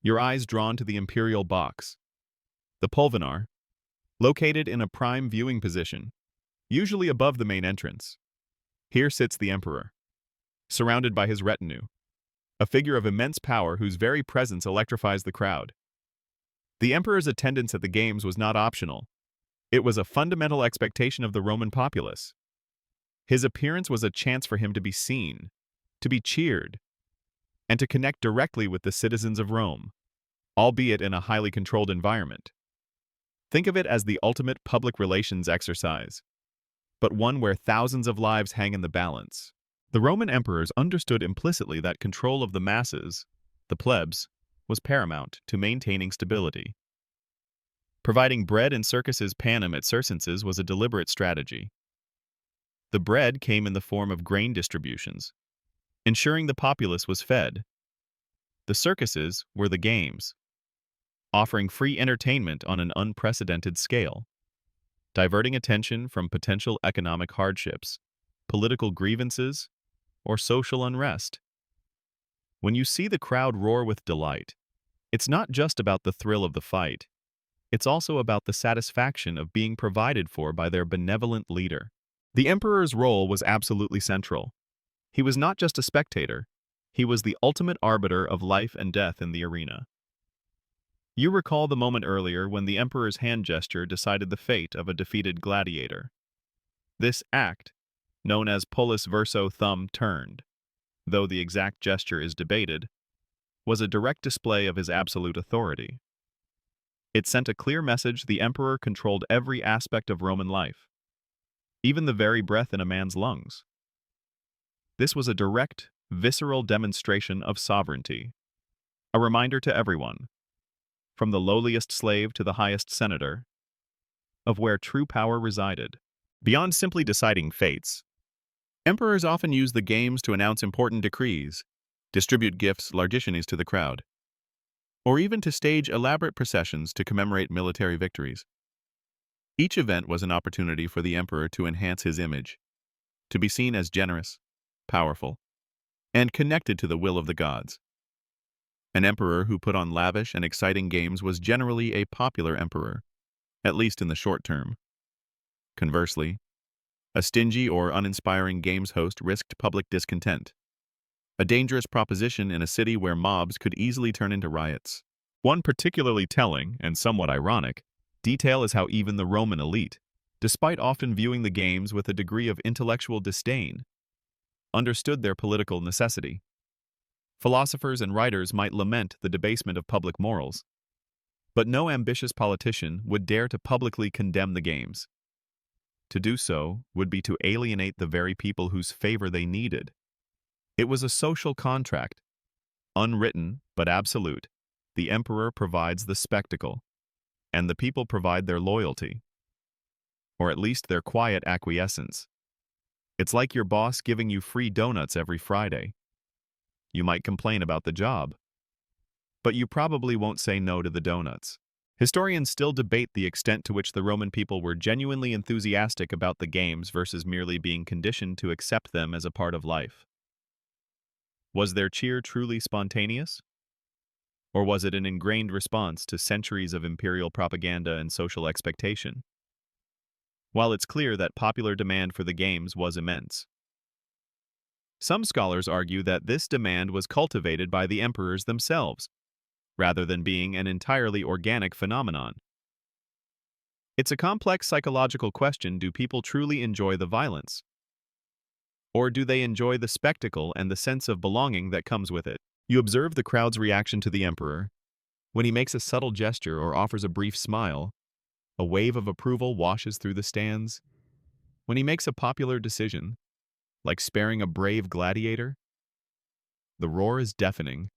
your eyes drawn to the imperial box, the pulvinar, located in a prime viewing position, usually above the main entrance. Here sits the emperor, surrounded by his retinue, a figure of immense power whose very presence electrifies the crowd. The emperor's attendance at the games was not optional. It was a fundamental expectation of the Roman populace. His appearance was a chance for him to be seen, to be cheered, and to connect directly with the citizens of Rome, albeit in a highly controlled environment. Think of it as the ultimate public relations exercise, but one where thousands of lives hang in the balance. The Roman emperors understood implicitly that control of the masses, the plebs, was paramount to maintaining stability. Providing bread in circuses panem et circenses was a deliberate strategy. The bread came in the form of grain distributions, ensuring the populace was fed. The circuses were the games, offering free entertainment on an unprecedented scale, diverting attention from potential economic hardships, political grievances, or social unrest. When you see the crowd roar with delight, it's not just about the thrill of the fight. It's also about the satisfaction of being provided for by their benevolent leader. The emperor's role was absolutely central. He was not just a spectator, he was the ultimate arbiter of life and death in the arena. You recall the moment earlier when the emperor's hand gesture decided the fate of a defeated gladiator. This act, known as pollice verso thumb turned, though the exact gesture is debated, was a direct display of his absolute authority. It sent a clear message: the emperor controlled every aspect of Roman life, even the very breath in a man's lungs. This was a direct, visceral demonstration of sovereignty, a reminder to everyone, from the lowliest slave to the highest senator, of where true power resided. Beyond simply deciding fates, emperors often used the games to announce important decrees, distribute gifts, largessies to the crowd, or even to stage elaborate processions to commemorate military victories. Each event was an opportunity for the emperor to enhance his image, to be seen as generous, powerful, and connected to the will of the gods. An emperor who put on lavish and exciting games was generally a popular emperor, at least in the short term. Conversely, a stingy or uninspiring games host risked public discontent, a dangerous proposition in a city where mobs could easily turn into riots. One particularly telling, and somewhat ironic, detail is how even the Roman elite, despite often viewing the games with a degree of intellectual disdain, understood their political necessity. Philosophers and writers might lament the debasement of public morals, but no ambitious politician would dare to publicly condemn the games. To do so would be to alienate the very people whose favor they needed. It was a social contract, unwritten but absolute. The emperor provides the spectacle, and the people provide their loyalty, or at least their quiet acquiescence. It's like your boss giving you free donuts every Friday. You might complain about the job, but you probably won't say no to the donuts. Historians still debate the extent to which the Roman people were genuinely enthusiastic about the games versus merely being conditioned to accept them as a part of life. Was their cheer truly spontaneous? Or was it an ingrained response to centuries of imperial propaganda and social expectation? While it's clear that popular demand for the games was immense, some scholars argue that this demand was cultivated by the emperors themselves, rather than being an entirely organic phenomenon. It's a complex psychological question: do people truly enjoy the violence? Or do they enjoy the spectacle and the sense of belonging that comes with it? You observe the crowd's reaction to the emperor. When he makes a subtle gesture or offers a brief smile, a wave of approval washes through the stands. When he makes a popular decision, like sparing a brave gladiator, the roar is deafening,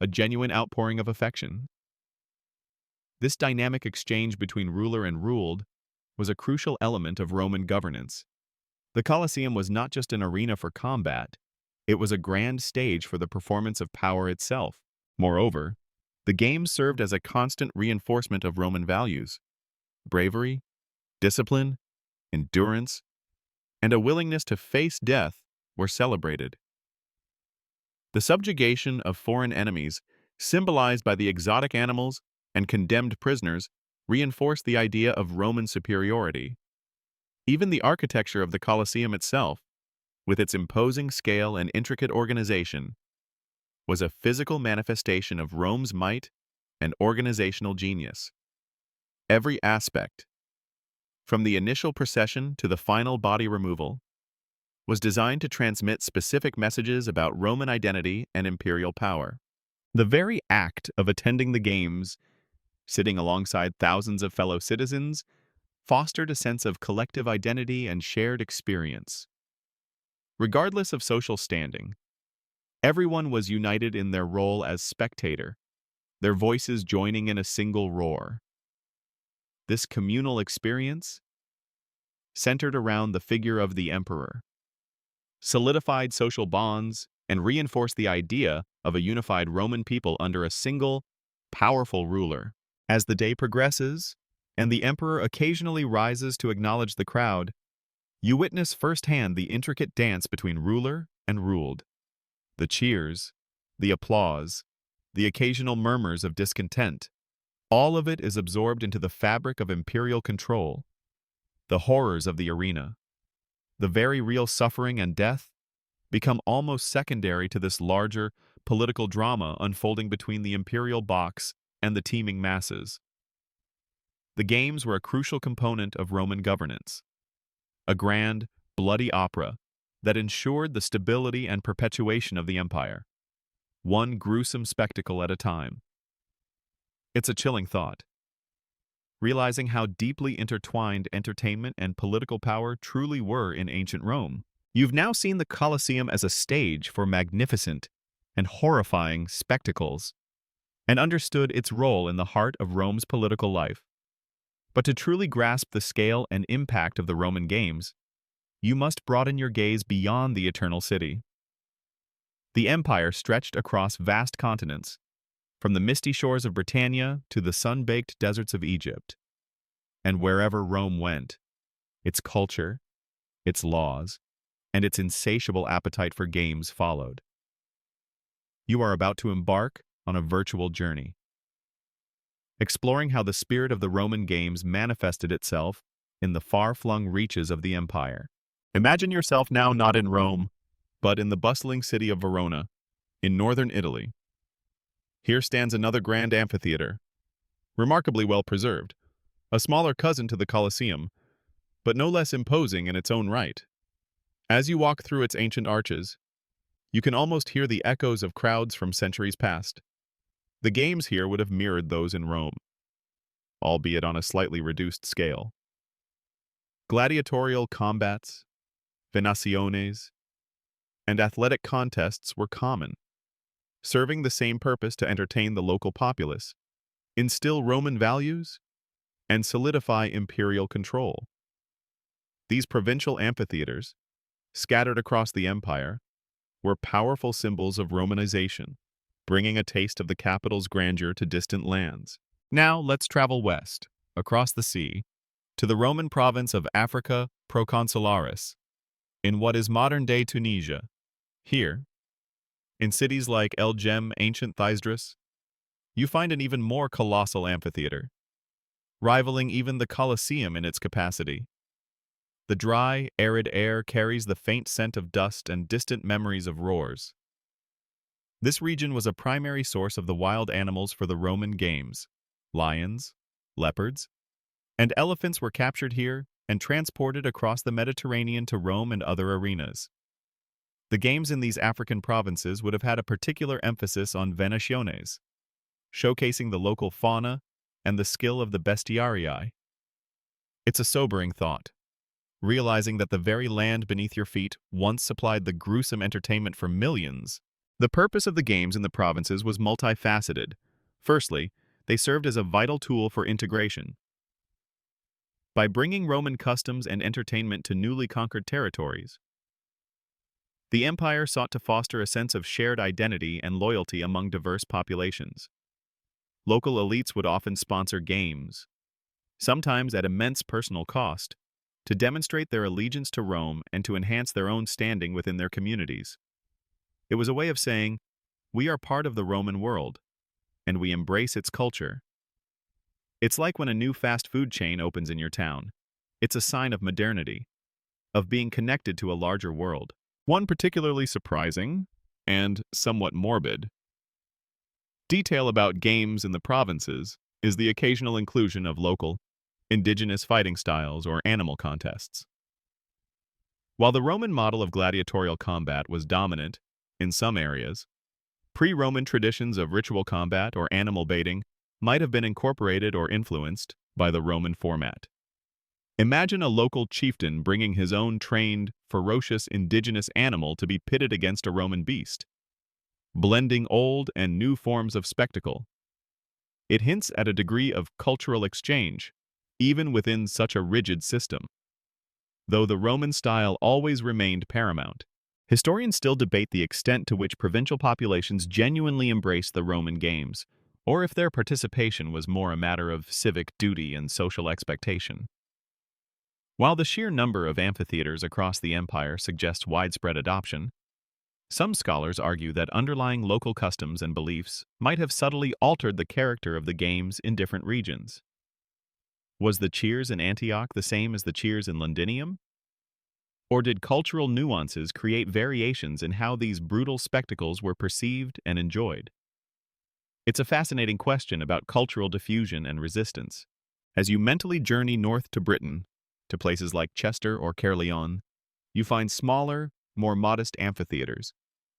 a genuine outpouring of affection. This dynamic exchange between ruler and ruled was a crucial element of Roman governance. The Colosseum was not just an arena for combat, it was a grand stage for the performance of power itself. Moreover, the games served as a constant reinforcement of Roman values. Bravery, discipline, endurance, and a willingness to face death were celebrated. The subjugation of foreign enemies, symbolized by the exotic animals and condemned prisoners, reinforced the idea of Roman superiority. Even the architecture of the Colosseum itself, with its imposing scale and intricate organization, was a physical manifestation of Rome's might and organizational genius. Every aspect, from the initial procession to the final body removal, was designed to transmit specific messages about Roman identity and imperial power. The very act of attending the games, sitting alongside thousands of fellow citizens, fostered a sense of collective identity and shared experience. Regardless of social standing, everyone was united in their role as spectator, their voices joining in a single roar. This communal experience, centered around the figure of the emperor, solidified social bonds and reinforced the idea of a unified Roman people under a single, powerful ruler. As the day progresses, and the emperor occasionally rises to acknowledge the crowd, you witness firsthand the intricate dance between ruler and ruled. The cheers, the applause, the occasional murmurs of discontent, all of it is absorbed into the fabric of imperial control. The horrors of the arena, the very real suffering and death, become almost secondary to this larger political drama unfolding between the imperial box and the teeming masses. The games were a crucial component of Roman governance, a grand, bloody opera that ensured the stability and perpetuation of the empire, one gruesome spectacle at a time. It's a chilling thought, realizing how deeply intertwined entertainment and political power truly were in ancient Rome. You've now seen the Colosseum as a stage for magnificent and horrifying spectacles, and understood its role in the heart of Rome's political life. But to truly grasp the scale and impact of the Roman games, you must broaden your gaze beyond the eternal city. The empire stretched across vast continents, from the misty shores of Britannia to the sun-baked deserts of Egypt. And wherever Rome went, its culture, its laws, and its insatiable appetite for games followed. You are about to embark on a virtual journey, exploring how the spirit of the Roman games manifested itself in the far-flung reaches of the empire. Imagine yourself now not in Rome, but in the bustling city of Verona, in northern Italy. Here stands another grand amphitheater, remarkably well preserved, a smaller cousin to the Colosseum, but no less imposing in its own right. As you walk through its ancient arches, you can almost hear the echoes of crowds from centuries past. The games here would have mirrored those in Rome, albeit on a slightly reduced scale. Gladiatorial combats, venaciones, and athletic contests were common, serving the same purpose to entertain the local populace, instill Roman values, and solidify imperial control. These provincial amphitheaters, scattered across the empire, were powerful symbols of Romanization, bringing a taste of the capital's grandeur to distant lands. Now let's travel west, across the sea, to the Roman province of Africa Proconsularis, in what is modern-day Tunisia. Here, in cities like El Jem, ancient Thysdrus, you find an even more colossal amphitheater, rivaling even the Colosseum in its capacity. The dry, arid air carries the faint scent of dust and distant memories of roars. This region was a primary source of the wild animals for the Roman games. Lions, leopards, and elephants were captured here and transported across the Mediterranean to Rome and other arenas. The games in these African provinces would have had a particular emphasis on venaciones, showcasing the local fauna and the skill of the bestiarii. It's a sobering thought, realizing that the very land beneath your feet once supplied the gruesome entertainment for millions. The purpose of the games in the provinces was multifaceted. Firstly, they served as a vital tool for integration. By bringing Roman customs and entertainment to newly conquered territories, the empire sought to foster a sense of shared identity and loyalty among diverse populations. Local elites would often sponsor games, sometimes at immense personal cost, to demonstrate their allegiance to Rome and to enhance their own standing within their communities. It was a way of saying, we are part of the Roman world, and we embrace its culture. It's like when a new fast food chain opens in your town. It's a sign of modernity, of being connected to a larger world. One particularly surprising, and somewhat morbid, detail about games in the provinces is the occasional inclusion of local, indigenous fighting styles or animal contests. While the Roman model of gladiatorial combat was dominant in some areas, pre-Roman traditions of ritual combat or animal baiting might have been incorporated or influenced by the Roman format. Imagine a local chieftain bringing his own trained, ferocious indigenous animal to be pitted against a Roman beast, blending old and new forms of spectacle. It hints at a degree of cultural exchange, even within such a rigid system. Though the Roman style always remained paramount, historians still debate the extent to which provincial populations genuinely embraced the Roman games, or if their participation was more a matter of civic duty and social expectation. While the sheer number of amphitheaters across the empire suggests widespread adoption, some scholars argue that underlying local customs and beliefs might have subtly altered the character of the games in different regions. Was the cheers in Antioch the same as the cheers in Londinium? Or did cultural nuances create variations in how these brutal spectacles were perceived and enjoyed? It's a fascinating question about cultural diffusion and resistance. As you mentally journey north to Britain, to places like Chester or Caerleon, you find smaller, more modest amphitheaters,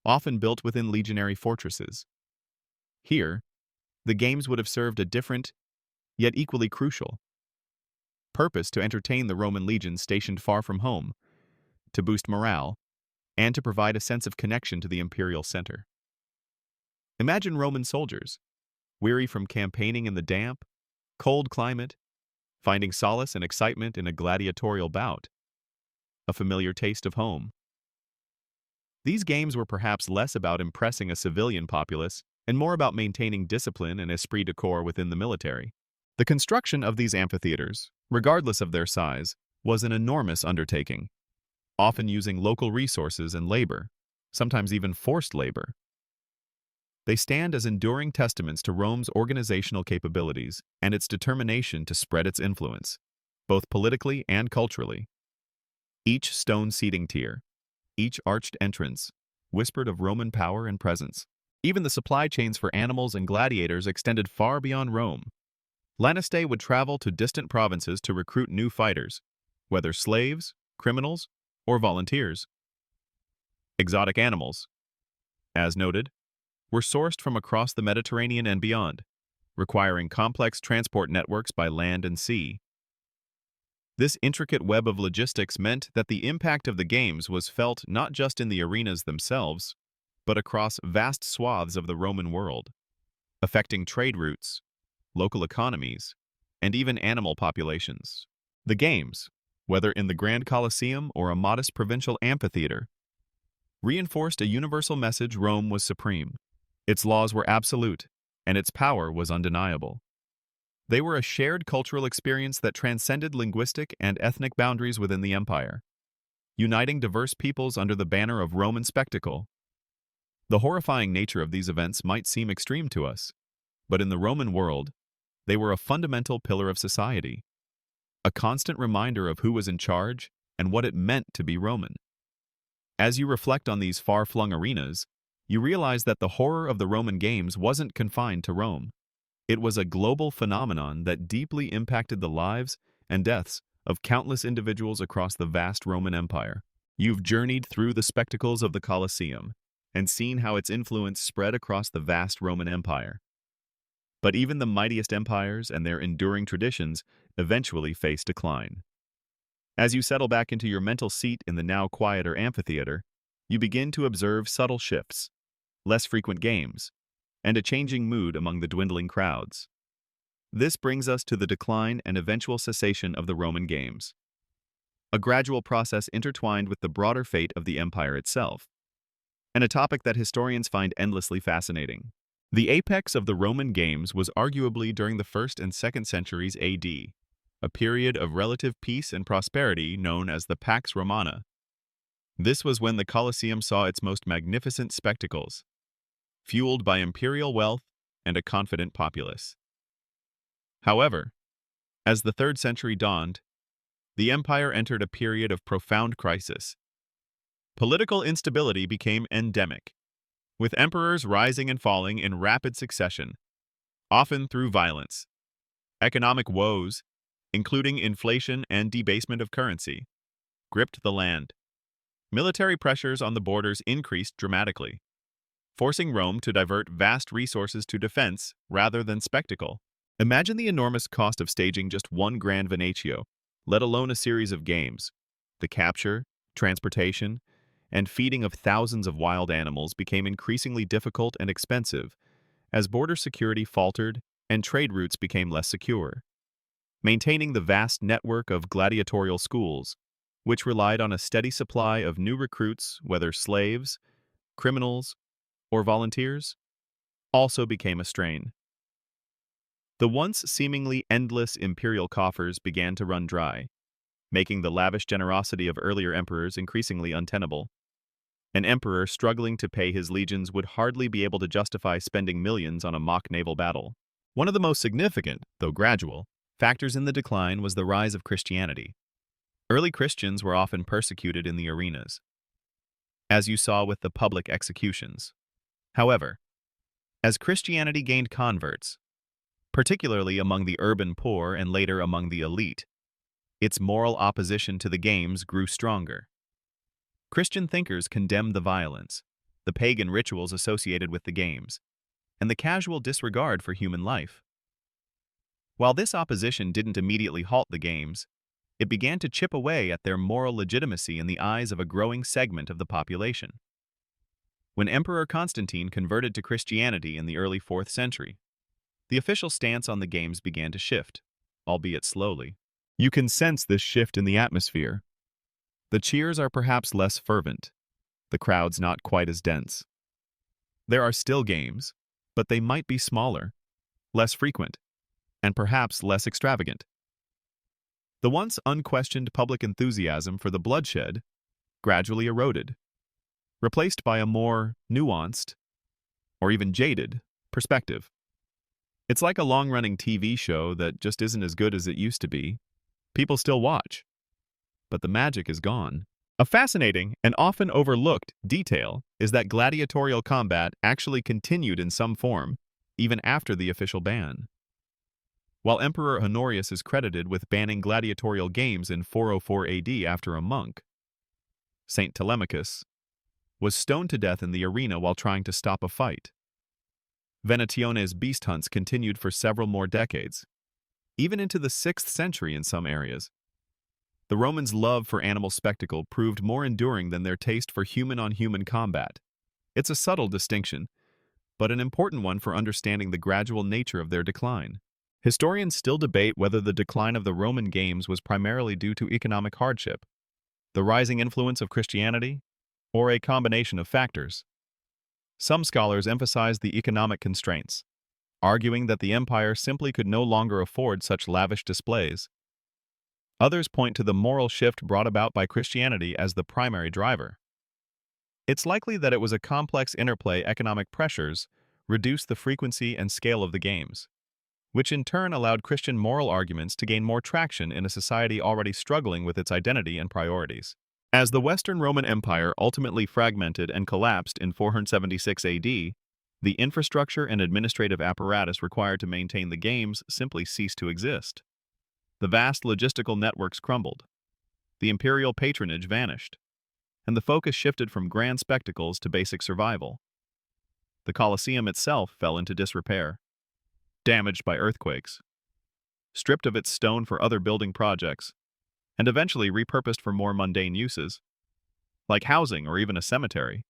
often built within legionary fortresses. Here, the games would have served a different, yet equally crucial, purpose to entertain the Roman legions stationed far from home, to boost morale, and to provide a sense of connection to the imperial center. Imagine Roman soldiers, weary from campaigning in the damp, cold climate, finding solace and excitement in a gladiatorial bout, a familiar taste of home. These games were perhaps less about impressing a civilian populace and more about maintaining discipline and esprit de corps within the military. The construction of these amphitheaters, regardless of their size, was an enormous undertaking, often using local resources and labor, sometimes even forced labor. They stand as enduring testaments to Rome's organizational capabilities and its determination to spread its influence, both politically and culturally. Each stone seating tier, each arched entrance, whispered of Roman power and presence. Even the supply chains for animals and gladiators extended far beyond Rome. Lannister would travel to distant provinces to recruit new fighters, whether slaves, criminals, or volunteers. Exotic animals, as noted, were sourced from across the Mediterranean and beyond, requiring complex transport networks by land and sea. This intricate web of logistics meant that the impact of the games was felt not just in the arenas themselves, but across vast swaths of the Roman world, affecting trade routes, local economies, and even animal populations. The games, whether in the Grand Colosseum or a modest provincial amphitheater, reinforced a universal message: Rome was supreme. Its laws were absolute, and its power was undeniable. They were a shared cultural experience that transcended linguistic and ethnic boundaries within the empire, uniting diverse peoples under the banner of Roman spectacle. The horrifying nature of these events might seem extreme to us, but in the Roman world, they were a fundamental pillar of society, a constant reminder of who was in charge and what it meant to be Roman. As you reflect on these far-flung arenas, you realize that the horror of the Roman games wasn't confined to Rome. It was a global phenomenon that deeply impacted the lives and deaths of countless individuals across the vast Roman Empire. You've journeyed through the spectacles of the Colosseum and seen how its influence spread across the vast Roman Empire. But even the mightiest empires and their enduring traditions eventually face decline. As you settle back into your mental seat in the now quieter amphitheater, you begin to observe subtle shifts, less frequent games, and a changing mood among the dwindling crowds. This brings us to the decline and eventual cessation of the Roman games, a gradual process intertwined with the broader fate of the empire itself, and a topic that historians find endlessly fascinating. The apex of the Roman games was arguably during the 1st and 2nd centuries AD, a period of relative peace and prosperity known as the Pax Romana. This was when the Colosseum saw its most magnificent spectacles, fueled by imperial wealth and a confident populace. However, as the 3rd century dawned, the empire entered a period of profound crisis. Political instability became endemic, with emperors rising and falling in rapid succession, often through violence. Economic woes, including inflation and debasement of currency, gripped the land. Military pressures on the borders increased dramatically, forcing Rome to divert vast resources to defense rather than spectacle. Imagine the enormous cost of staging just one grand venatio, let alone a series of games. The capture, transportation, and feeding of thousands of wild animals became increasingly difficult and expensive as border security faltered and trade routes became less secure. Maintaining the vast network of gladiatorial schools, which relied on a steady supply of new recruits, whether slaves, criminals, or volunteers, also became a strain. The once seemingly endless imperial coffers began to run dry, making the lavish generosity of earlier emperors increasingly untenable. An emperor struggling to pay his legions would hardly be able to justify spending millions on a mock naval battle. One of the most significant, though gradual, factors in the decline was the rise of Christianity. Early Christians were often persecuted in the arenas, as you saw with the public executions. However, as Christianity gained converts, particularly among the urban poor and later among the elite, its moral opposition to the games grew stronger. Christian thinkers condemned the violence, the pagan rituals associated with the games, and the casual disregard for human life. While this opposition didn't immediately halt the games, it began to chip away at their moral legitimacy in the eyes of a growing segment of the population. When Emperor Constantine converted to Christianity in the early 4th century, the official stance on the games began to shift. albeit slowly. You can sense this shift in the atmosphere. The cheers are perhaps less fervent, the crowds not quite as dense. There are still games, but they might be smaller, less frequent, and perhaps less extravagant. The once unquestioned public enthusiasm for the bloodshed gradually eroded, replaced by a more nuanced, or even jaded, perspective. It's like a long-running TV show that just isn't as good as it used to be. People still watch, but the magic is gone. A fascinating and often overlooked detail is that gladiatorial combat actually continued in some form, even after the official ban. While Emperor Honorius is credited with banning gladiatorial games in 404 AD after a monk, Saint Telemachus was stoned to death in the arena while trying to stop a fight. Venatione's beast hunts continued for several more decades, even into the 6th century in some areas. The Romans' love for animal spectacle proved more enduring than their taste for human-on-human combat. It's a subtle distinction, but an important one for understanding the gradual nature of their decline. Historians still debate whether the decline of the Roman games was primarily due to economic hardship, the rising influence of Christianity, or a combination of factors. Some scholars emphasize the economic constraints, arguing that the empire simply could no longer afford such lavish displays. Others point to the moral shift brought about by Christianity as the primary driver. It's likely that it was a complex interplay. Economic pressures reduced the frequency and scale of the games, which in turn allowed Christian moral arguments to gain more traction in a society already struggling with its identity and priorities. As the Western Roman Empire ultimately fragmented and collapsed in 476 AD, the infrastructure and administrative apparatus required to maintain the games simply ceased to exist. The vast logistical networks crumbled, the imperial patronage vanished, and the focus shifted from grand spectacles to basic survival. The Colosseum itself fell into disrepair, damaged by earthquakes, stripped of its stone for other building projects, and eventually repurposed for more mundane uses, like housing or even a cemetery.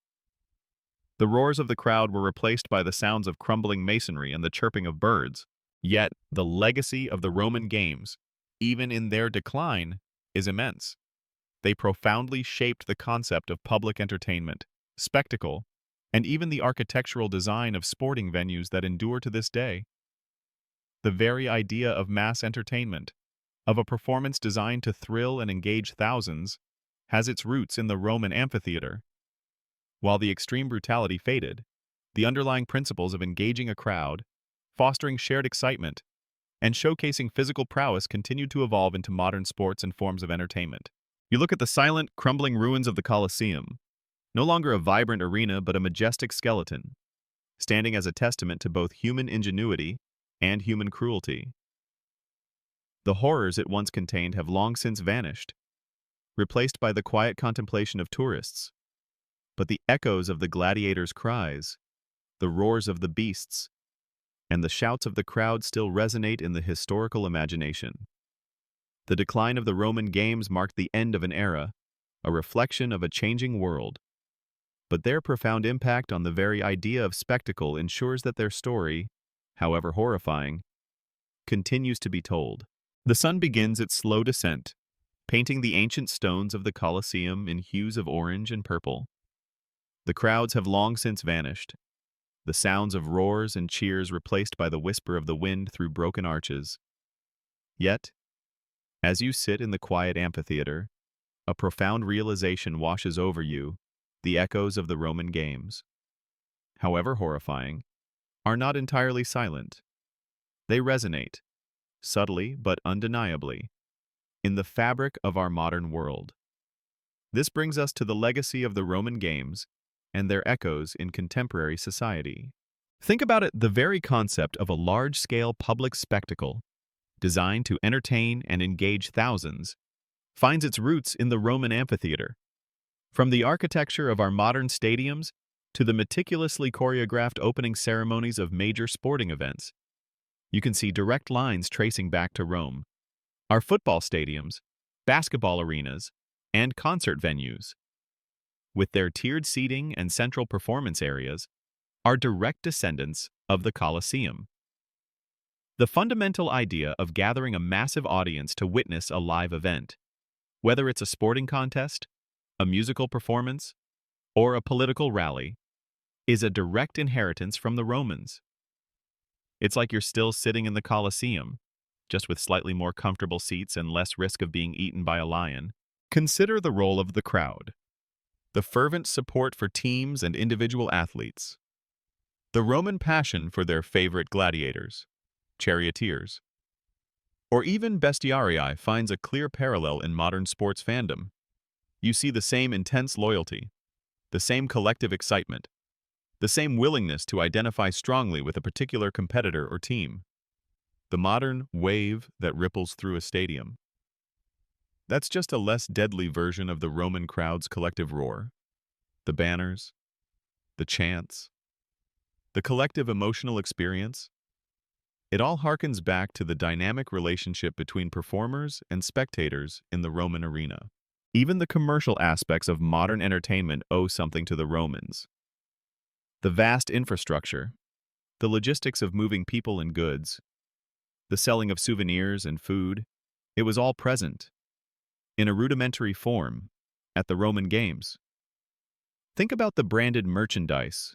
The roars of the crowd were replaced by the sounds of crumbling masonry and the chirping of birds. Yet, the legacy of the Roman games, even in their decline, is immense. They profoundly shaped the concept of public entertainment, spectacle, and even the architectural design of sporting venues that endure to this day. The very idea of mass entertainment, of a performance designed to thrill and engage thousands, has its roots in the Roman amphitheater. While the extreme brutality faded, the underlying principles of engaging a crowd, fostering shared excitement, and showcasing physical prowess continued to evolve into modern sports and forms of entertainment. You look at the silent, crumbling ruins of the Colosseum, no longer a vibrant arena but a majestic skeleton, standing as a testament to both human ingenuity and human cruelty. The horrors it once contained have long since vanished, replaced by the quiet contemplation of tourists. But the echoes of the gladiators' cries, the roars of the beasts, and the shouts of the crowd still resonate in the historical imagination. The decline of the Roman games marked the end of an era, a reflection of a changing world. But their profound impact on the very idea of spectacle ensures that their story, however horrifying, continues to be told. The sun begins its slow descent, painting the ancient stones of the Colosseum in hues of orange and purple. The crowds have long since vanished, the sounds of roars and cheers replaced by the whisper of the wind through broken arches. Yet, as you sit in the quiet amphitheater, a profound realization washes over you, the echoes of the Roman games, however horrifying, are not entirely silent. They resonate, subtly but undeniably, in the fabric of our modern world. This brings us to the legacy of the Roman games and their echoes in contemporary society. Think about it, the very concept of a large-scale public spectacle, designed to entertain and engage thousands, finds its roots in the Roman amphitheater. From the architecture of our modern stadiums to the meticulously choreographed opening ceremonies of major sporting events, you can see direct lines tracing back to Rome. Our football stadiums, basketball arenas, and concert venues, with their tiered seating and central performance areas, are direct descendants of the Colosseum. The fundamental idea of gathering a massive audience to witness a live event, whether it's a sporting contest, a musical performance, or a political rally, is a direct inheritance from the Romans. It's like you're still sitting in the Colosseum, just with slightly more comfortable seats and less risk of being eaten by a lion. Consider the role of the crowd, the fervent support for teams and individual athletes, the Roman passion for their favorite gladiators, charioteers, or even bestiarii finds a clear parallel in modern sports fandom. You see the same intense loyalty, the same collective excitement, the same willingness to identify strongly with a particular competitor or team. The modern wave that ripples through a stadium. That's just a less deadly version of the Roman crowd's collective roar. The banners, the chants, the collective emotional experience. It all harkens back to the dynamic relationship between performers and spectators in the Roman arena. Even the commercial aspects of modern entertainment owe something to the Romans. The vast infrastructure, the logistics of moving people and goods, the selling of souvenirs and food, it was all present, in a rudimentary form, at the Roman Games. Think about the branded merchandise,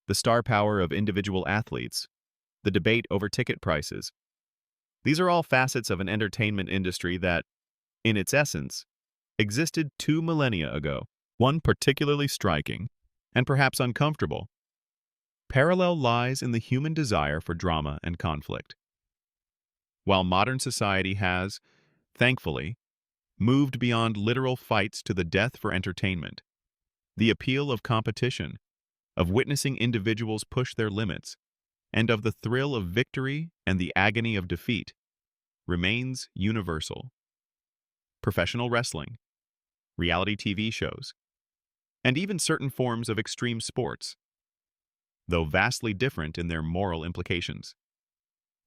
the star power of individual athletes, the debate over ticket prices. These are all facets of an entertainment industry that, in its essence, existed 2 millennia ago. One particularly striking, and perhaps uncomfortable, parallel lies in the human desire for drama and conflict. While modern society has, thankfully, moved beyond literal fights to the death for entertainment, the appeal of competition, of witnessing individuals push their limits, and of the thrill of victory and the agony of defeat, remains universal. Professional wrestling, reality TV shows, and even certain forms of extreme sports, though vastly different in their moral implications,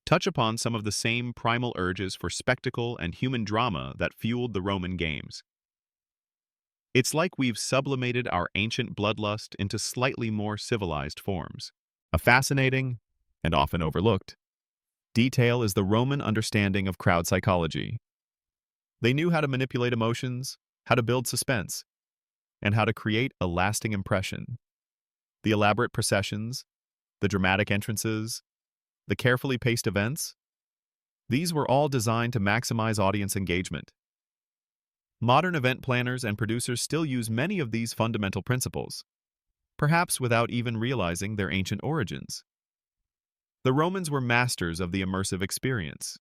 touch upon some of the same primal urges for spectacle and human drama that fueled the Roman Games. It's like we've sublimated our ancient bloodlust into slightly more civilized forms. A fascinating, and often overlooked, detail is the Roman understanding of crowd psychology. They knew how to manipulate emotions, how to build suspense, and how to create a lasting impression. The elaborate processions, the dramatic entrances, the carefully paced events, these were all designed to maximize audience engagement. Modern event planners and producers still use many of these fundamental principles, perhaps without even realizing their ancient origins. The Romans were masters of the immersive experience.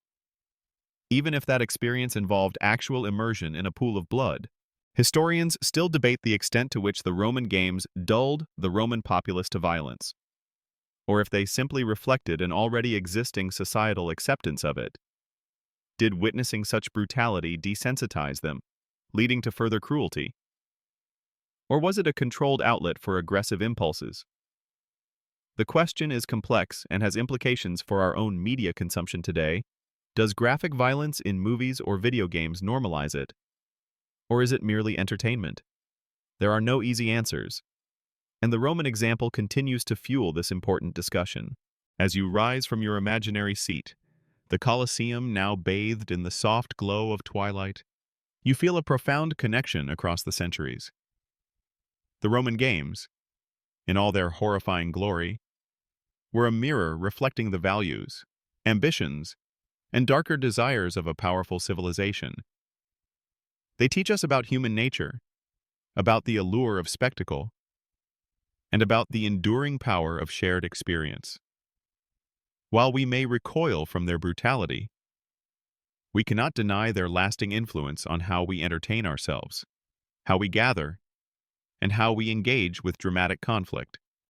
Even if that experience involved actual immersion in a pool of blood, historians still debate the extent to which the Roman Games dulled the Roman populace to violence, or if they simply reflected an already existing societal acceptance of it. Did witnessing such brutality desensitize them, leading to further cruelty? Or was it a controlled outlet for aggressive impulses? The question is complex and has implications for our own media consumption today. Does graphic violence in movies or video games normalize it? Or is it merely entertainment? There are no easy answers, and the Roman example continues to fuel this important discussion. As you rise from your imaginary seat, the Colosseum now bathed in the soft glow of twilight, you feel a profound connection across the centuries. The Roman Games, in all their horrifying glory, were a mirror reflecting the values, ambitions, and darker desires of a powerful civilization. They teach us about human nature, about the allure of spectacle, and about the enduring power of shared experience. While we may recoil from their brutality, we cannot deny their lasting influence on how we entertain ourselves, how we gather, and how we engage with dramatic conflict.